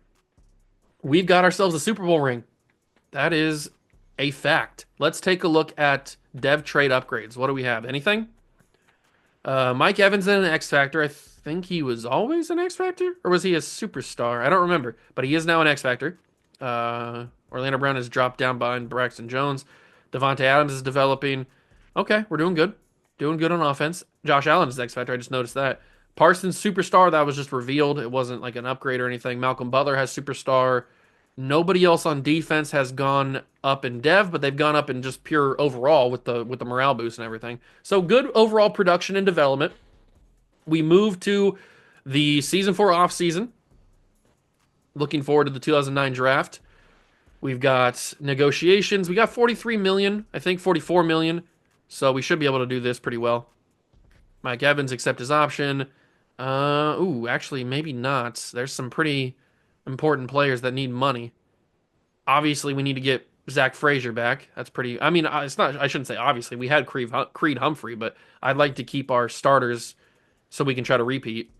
B: We've got ourselves a Super Bowl ring. That is a fact. Let's take a look at dev trade upgrades. What do we have? Anything? Mike Evans in an X Factor. I think he was always an X Factor? Or was he a superstar? I don't remember. But he is now an X Factor. Orlando Brown has dropped down behind Braxton Jones. Devontae Adams is developing. Okay, we're doing good. Doing good on offense. Josh Allen is X Factor. I just noticed that. Parsons, superstar. That was just revealed. It wasn't like an upgrade or anything. Malcolm Butler has superstar. Nobody else on defense has gone up in dev, but they've gone up in just pure overall with the morale boost and everything. So good overall production and development. We move to the season 4 off season. Looking forward to the 2009 draft. We've got negotiations. We got 43 million, I think 44 million. So we should be able to do this pretty well. Mike Evans accept his option. Actually, maybe not. There's some pretty important players that need money. Obviously, we need to get Zach Frazier back. That's pretty. I mean, it's not. I shouldn't say obviously. We had Creed Humphrey, but I'd like to keep our starters so we can try to repeat.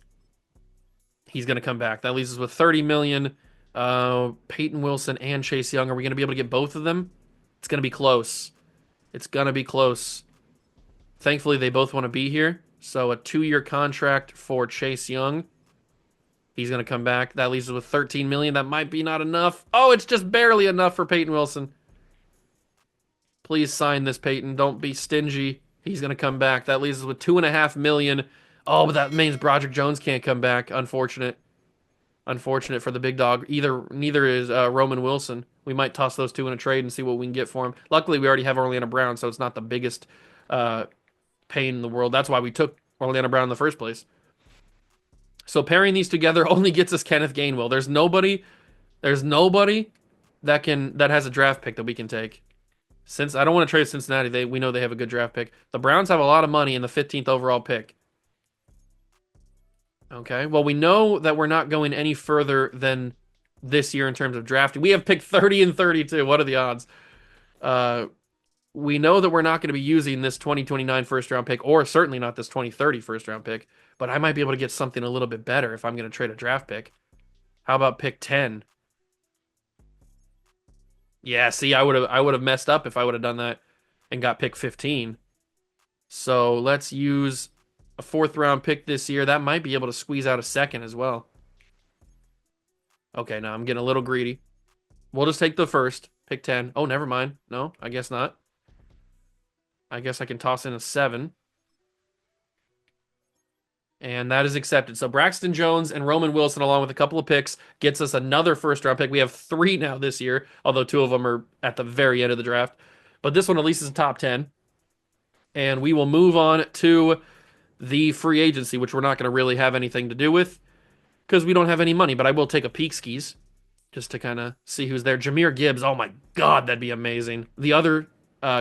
B: He's going to come back. That leaves us with 30 million. Peyton Wilson and Chase Young. Are we going to be able to get both of them? It's going to be close. It's going to be close. Thankfully, they both want to be here. So a 2-year contract for Chase Young. He's going to come back. That leaves us with 13 million. That might be not enough. Oh, it's just barely enough for Peyton Wilson. Please sign this, Peyton. Don't be stingy. He's going to come back. That leaves us with 2.5 million. Oh, but that means Broderick Jones can't come back. Unfortunate. Unfortunate for the big dog. Neither is Roman Wilson. We might toss those two in a trade and see what we can get for him. Luckily, we already have Orlando Brown, so it's not the biggest uh, pain in the world. That's why we took Orlando Brown in the first place. So pairing these together only gets us Kenneth Gainwell. There's nobody that has a draft pick that we can take. Since I don't want to trade Cincinnati, we know they have a good draft pick. The Browns have a lot of money in the 15th overall pick. Okay. Well, we know that we're not going any further than this year in terms of drafting. We have picked 30 and 32. What are the odds? Uh, we know that we're not going to be using this 2029 first round pick, or certainly not this 2030 first round pick, but I might be able to get something a little bit better if I'm going to trade a draft pick. How about pick 10? Yeah, see, I would have messed up if I would have done that and got pick 15. So let's use a fourth round pick this year. That might be able to squeeze out a second as well. Okay, now I'm getting a little greedy. We'll just take the first. Pick 10. Oh, never mind. No, I guess not. I guess I can toss in a 7. And that is accepted. So Braxton Jones and Roman Wilson, along with a couple of picks, gets us another first round pick. We have 3 now this year, although 2 of them are at the very end of the draft. But this one at least is a top 10. And we will move on to the free agency, which we're not going to really have anything to do with because we don't have any money. But I will take a peek skis just to kind of see who's there. Jahmyr Gibbs. Oh my God, that'd be amazing. The other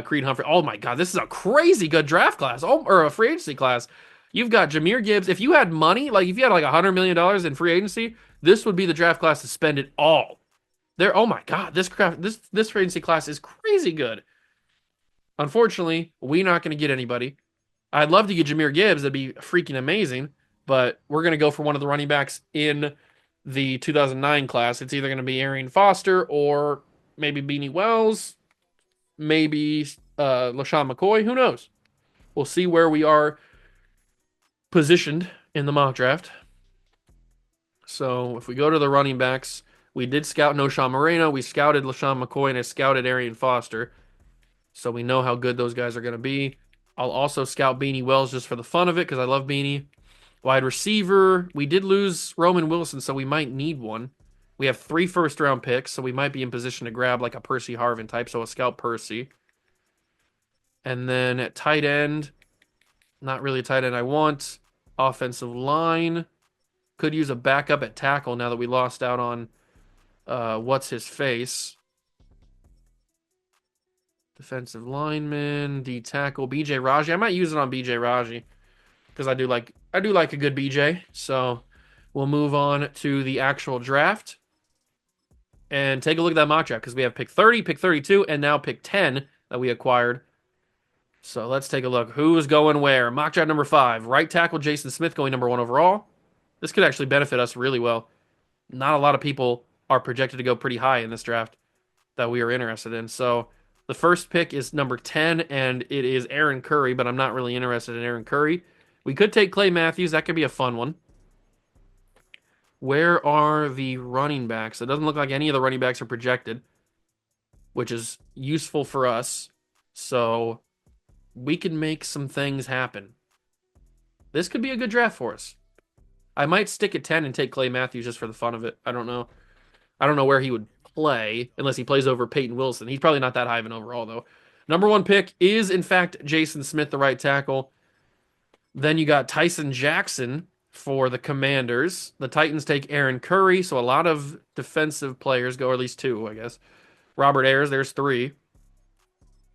B: Creed Humphrey. Oh my God, this is a crazy good draft class. Oh, or a free agency class. You've got Jahmyr Gibbs. If you had money, like if you had like $100 million in free agency, this would be the draft class to spend it all. There. Oh my God, this free agency class is crazy good. Unfortunately, we're not going to get anybody. I'd love to get Jahmyr Gibbs. That'd be freaking amazing. But we're going to go for one of the running backs in the 2009 class. It's either going to be Arian Foster or maybe Beanie Wells, maybe LaShawn McCoy. Who knows? We'll see where we are positioned in the mock draft. So if we go to the running backs, we did scout Noshawn Moreno, we scouted LaShawn McCoy, and I scouted Arian Foster. So we know how good those guys are going to be. I'll also scout Beanie Wells just for the fun of it because I love Beanie. Wide receiver, we did lose Roman Wilson, so we might need one. We have 3 first round picks, so we might be in position to grab like a Percy Harvin type, so a scout Percy. And then at tight end, not really a tight end I want. Offensive line, could use a backup at tackle now that we lost out on what's his face. Defensive lineman, D tackle, BJ Raji. I might use it on BJ Raji because I do like a good BJ. So we'll move on to the actual draft and take a look at that mock draft because we have pick 30, pick 32, and now pick 10 that we acquired. So let's take a look. Who's going where? Mock draft number 5. Right tackle Jason Smith going number 1 overall. This could actually benefit us really well. Not a lot of people are projected to go pretty high in this draft that we are interested in. So the first pick is number 10, and it is Aaron Curry, but I'm not really interested in Aaron Curry. We could take Clay Matthews. That could be a fun one. Where are the running backs? It doesn't look like any of the running backs are projected, which is useful for us. So we can make some things happen. This could be a good draft for us. I might stick at 10 and take Clay Matthews just for the fun of it. I don't know. I don't know where he would play unless he plays over Peyton Wilson. He's probably not that high of an overall, though. Number 1 pick is, in fact, Jason Smith, the right tackle. Then you got Tyson Jackson for the Commanders. The Titans take Aaron Curry, so a lot of defensive players go, or at least 2, I guess. Robert Ayers, there's 3.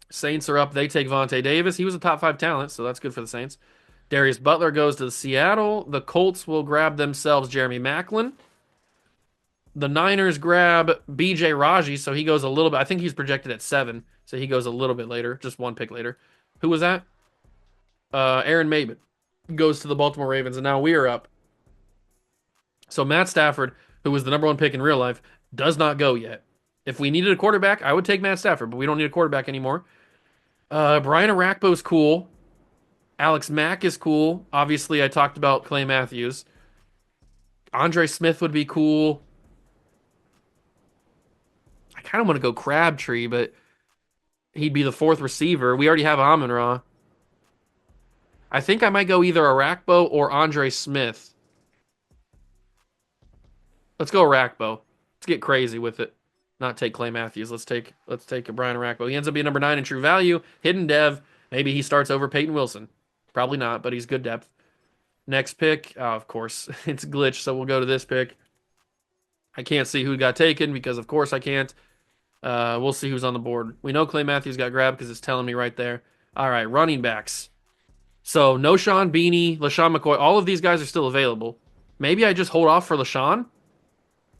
B: Saints are up. They take Vontae Davis. He was a top 5 talent, so that's good for the Saints. Darius Butler goes to Seattle. The Colts will grab themselves Jeremy Maclin. The Niners grab BJ Raji, so he goes a little bit. I think he's projected at 7, so he goes a little bit later, just one pick later. Who was that? Aaron Maben goes to the Baltimore Ravens, and now we are up. So Matt Stafford, who was the number one pick in real life, does not go yet. If we needed a quarterback, I would take Matt Stafford, but we don't need a quarterback anymore. Brian Arakpo's cool. Alex Mack is cool. Obviously, I talked about Clay Matthews. Andre Smith would be cool. I kind of want to go Crabtree, but he'd be the fourth receiver. We already have Amon-Ra. I think I might go either Arakpo or Andre Smith. Let's go Arakpo. Let's get crazy with it. Not take Clay Matthews. Let's take Brian Arakpo. He ends up being number 9 in true value. Hidden dev. Maybe he starts over Peyton Wilson. Probably not, but he's good depth. Next pick, of course, it's glitched, so we'll go to this pick. I can't see who got taken because, of course, I can't. We'll see who's on the board. We know Clay Matthews got grabbed because it's telling me right there. All right, running backs. So, no Sean Beanie, LaShawn McCoy, all of these guys are still available. Maybe I just hold off for LaShawn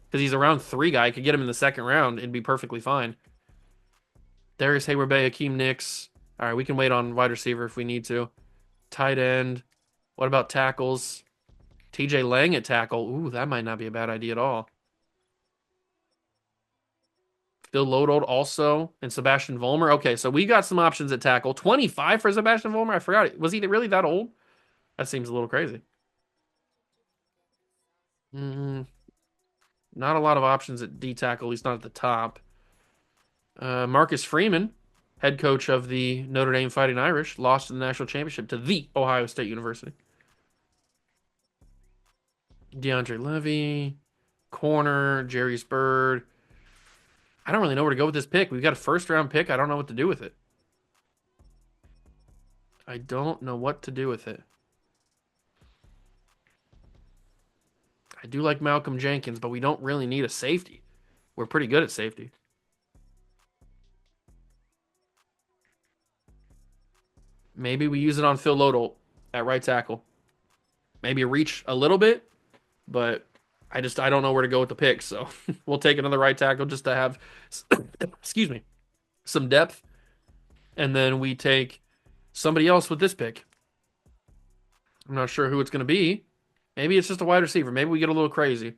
B: because he's a round 3 guy. I could get him in the second round. It'd be perfectly fine. Darius Hayward-Bay, Hakeem Nicks. All right, we can wait on wide receiver if we need to. Tight end. What about tackles? TJ Lang at tackle. Ooh, that might not be a bad idea at all. Phil Loadold also, and Sebastian Vollmer. Okay, so we got some options at tackle. 25 for Sebastian Vollmer? I forgot. Was he really that old? That seems a little crazy. Mm, not a lot of options at D tackle, at least not at the top. Marcus Freeman, head coach of the Notre Dame Fighting Irish, lost in the national championship to the Ohio State University. DeAndre Levy, corner, Jerry's Bird. I don't really know where to go with this pick. We've got a first round pick. I don't know what to do with it. I don't know what to do with it. I do like Malcolm Jenkins, but we don't really need a safety. We're pretty good at safety. Maybe we use it on Phil Loadolt at right tackle. Maybe reach a little bit, but I don't know where to go with the pick. So we'll take another right tackle just to have, excuse me, some depth. And then we take somebody else with this pick. I'm not sure who it's going to be. Maybe it's just a wide receiver. Maybe we get a little crazy,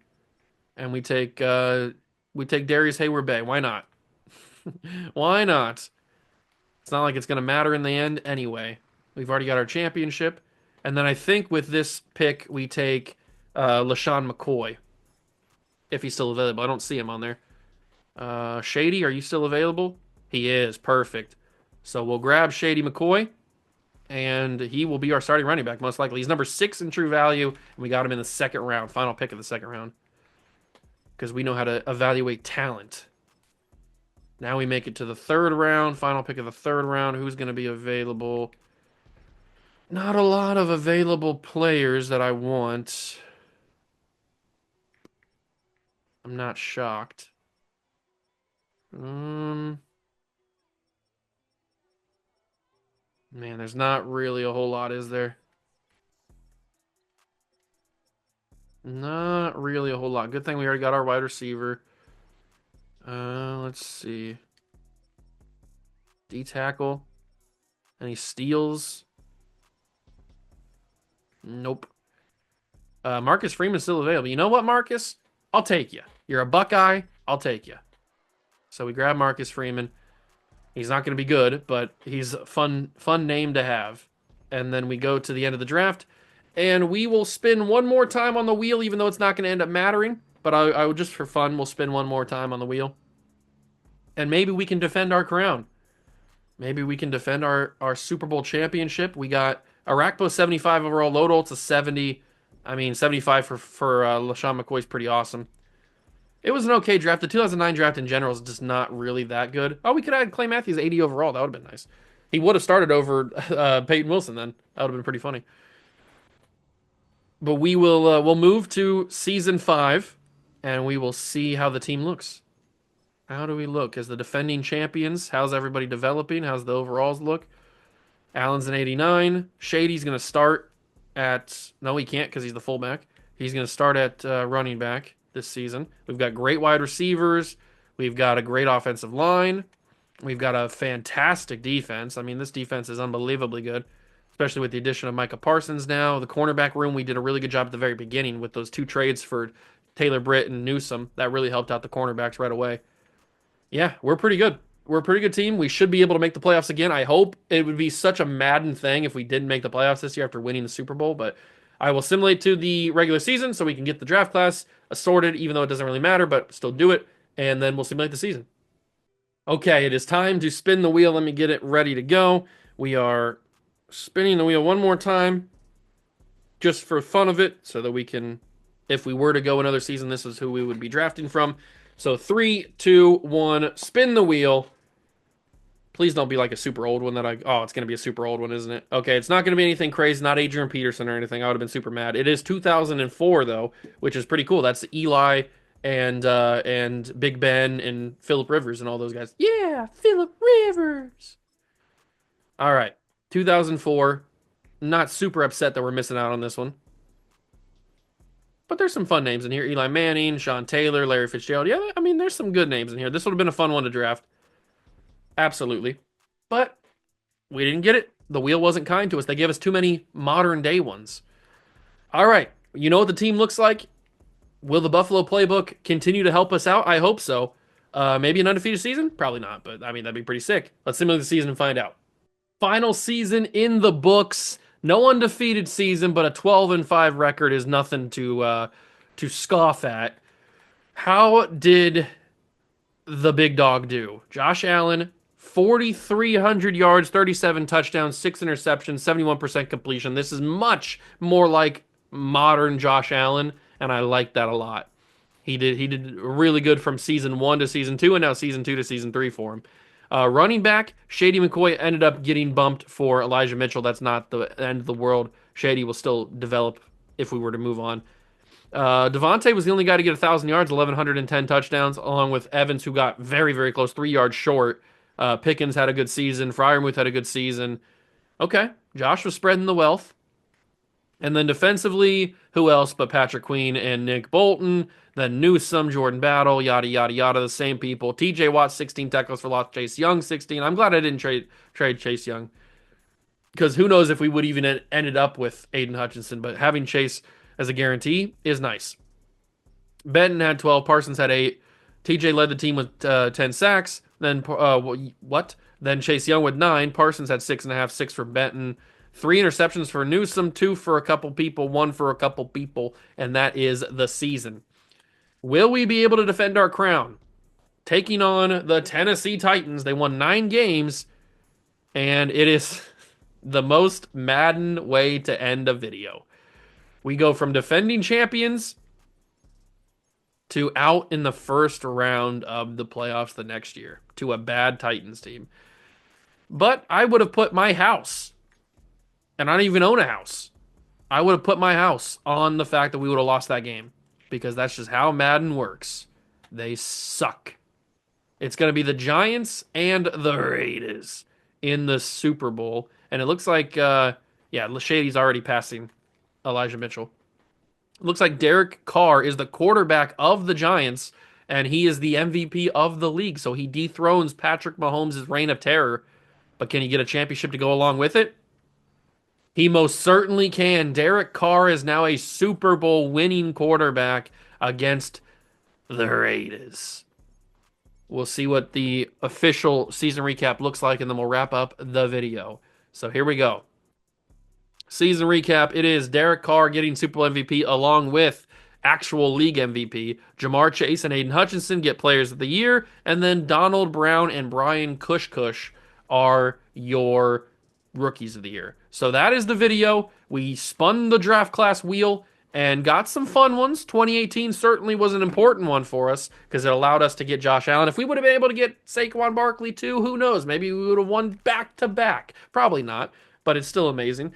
B: and we take Darius Hayward-Bay. Why not? Why not? It's not like it's going to matter in the end anyway. We've already got our championship. And then I think with this pick, we take LaShawn McCoy, if he's still available. I don't see him on there. Shady, are you still available? He is. Perfect. So we'll grab Shady McCoy, and he will be our starting running back, most likely. He's number 6 in true value, and we got him in the second round, final pick of the second round, because we know how to evaluate talent. Now we make it to the third round, final pick of the third round. Who's going to be available? Not a lot of available players that I want. I'm not shocked. Man, there's not really a whole lot, is there? Not really a whole lot. Good thing we already got our wide receiver. Let's see. D tackle. Any steals? Nope. Marcus Freeman's still available. You know what, Marcus? I'll take you. You're a Buckeye. I'll take you. So we grab Marcus Freeman. He's not going to be good, but he's a fun name to have. And then we go to the end of the draft, and we will spin one more time on the wheel, even though it's not going to end up mattering. But I would just for fun, we'll spin one more time on the wheel. And maybe we can defend our crown. Maybe we can defend our Super Bowl championship. We got Arakpo 75 overall, Lodolt's a 70. I mean, 75 for LaShawn McCoy's pretty awesome. It was an okay draft. The 2009 draft in general is just not really that good. Oh, we could add Clay Matthews 80 overall. That would have been nice. He would have started over Peyton Wilson then. That would have been pretty funny. But we'll move to season 5, and we will see how the team looks. How do we look as the defending champions? How's everybody developing? How's the overalls look? Allen's an 89. Shady's going to start. at no, he can't because he's the fullback. He's going to start at running back this season. We've got great wide receivers. We've got a great offensive line. We've got a fantastic defense. I mean, this defense is unbelievably good, especially with the addition of Micah Parsons now. The cornerback room, we did a really good job at the very beginning with those two trades for Taylor Britt and Newsome. That really helped out the cornerbacks right away. Yeah, we're pretty good. We're a pretty good team. We should be able to make the playoffs again. I hope it would be such a Madden thing if we didn't make the playoffs this year after winning the Super Bowl, but I will simulate to the regular season so we can get the draft class assorted, even though it doesn't really matter, but still do it, and then we'll simulate the season. Okay, it is time to spin the wheel. Let me get it ready to go. We are spinning the wheel one more time just for fun of it so that we can, if we were to go another season, this is who we would be drafting from. So 3, 2, 1, spin the wheel. Please don't be like a super old one that oh, it's going to be a super old one, isn't it? Okay, it's not going to be anything crazy, not Adrian Peterson or anything. I would have been super mad. It is 2004 though, which is pretty cool. That's Eli and Big Ben and Philip Rivers and all those guys. Yeah, Philip Rivers. All right. 2004. Not super upset that we're missing out on this one. But there's some fun names in here. Eli Manning, Sean Taylor, Larry Fitzgerald. Yeah, I mean, there's some good names in here. This would have been a fun one to draft. Absolutely. But we didn't get it. The wheel wasn't kind to us. They gave us too many modern day ones. All right. You know what the team looks like? Will the Buffalo playbook continue to help us out? I hope so. Maybe an undefeated season? Probably not, but I mean, that'd be pretty sick. Let's simulate the season and find out. Final season in the books. No undefeated season, but a 12-5 record is nothing to scoff at. How did the big dog do? Josh Allen, 4,300 yards, 37 touchdowns, 6 interceptions, 71% completion. This is much more like modern Josh Allen, and I like that a lot. He did really good from season 1 to season 2, and now season 2 to season 3 for him. Running back, Shady McCoy ended up getting bumped for Elijah Mitchell. That's not the end of the world. Shady will still develop if we were to move on. Devontae was the only guy to get 1,000 yards, 1,110 touchdowns, along with Evans, who got very, very close, 3 yards short. Pickens had a good season. Freiermuth had a good season. Okay, Josh was spreading the wealth. And then defensively, who else but Patrick Queen and Nick Bolton? Then Newsome, Jordan Battle, yada, yada, yada, the same people. TJ Watt, 16 tackles for loss. Chase Young, 16. I'm glad I didn't trade Chase Young. Because who knows if we would even ended up with Aiden Hutchinson. But having Chase as a guarantee is nice. Benton had 12. Parsons had 8. TJ led the team with 10 sacks. Then, what? Then Chase Young with 9. Parsons had 6.5, 6 for Benton. 3 interceptions for Newsome, 2 for a couple people, 1 for a couple people, and that is the season. Will we be able to defend our crown? Taking on the Tennessee Titans. They won 9 games, and it is the most Madden way to end a video. We go from defending champions to out in the first round of the playoffs the next year to a bad Titans team. But I would have put my house, and I don't even own a house. I would have put my house on the fact that we would have lost that game because that's just how Madden works. They suck. It's going to be the Giants and the Raiders in the Super Bowl. And it looks like, Shady's already passing Elijah Mitchell. It looks like Derek Carr is the quarterback of the Giants, and he is the MVP of the league. So he dethrones Patrick Mahomes' reign of terror. But can he get a championship to go along with it? He most certainly can. Derek Carr is now a Super Bowl winning quarterback against the Raiders. We'll see what the official season recap looks like, and then we'll wrap up the video. So here we go. Season recap. It is Derek Carr getting Super Bowl MVP along with actual league MVP. Jamar Chase and Aiden Hutchinson get Players of the Year, and then Donald Brown and Brian Cush are your Rookies of the Year. So that is the video. We spun the draft class wheel and got some fun ones. 2018 certainly was an important one for us because it allowed us to get Josh Allen. If we would have been able to get Saquon Barkley too, who knows? Maybe we would have won back-to-back. Probably not, but it's still amazing.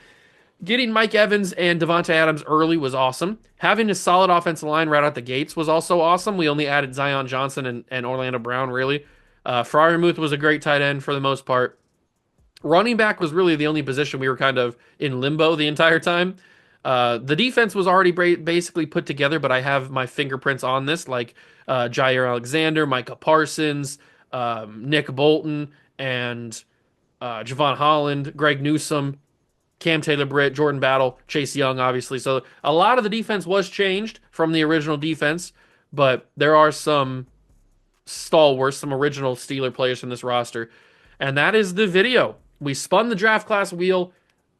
B: Getting Mike Evans and Devontae Adams early was awesome. Having a solid offensive line right out the gates was also awesome. We only added Zion Johnson and Orlando Brown, really. Freiermuth was a great tight end for the most part. Running back was really the only position we were kind of in limbo the entire time. The defense was already basically put together, but I have my fingerprints on this, like Jair Alexander, Micah Parsons, Nick Bolton, and Javon Holland, Greg Newsome, Cam Taylor-Britt, Jordan Battle, Chase Young, obviously. So a lot of the defense was changed from the original defense, but there are some stalwarts, some original Steeler players from this roster. And that is the video. We spun the draft class wheel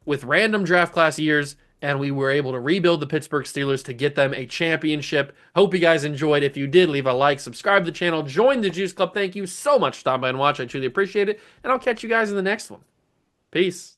B: with random draft class years, and we were able to rebuild the Pittsburgh Steelers to get them a championship. Hope you guys enjoyed. If you did, leave a like, subscribe to the channel, join the Juice Club. Thank you so much for stopping by and watching. I truly appreciate it. And I'll catch you guys in the next one. Peace.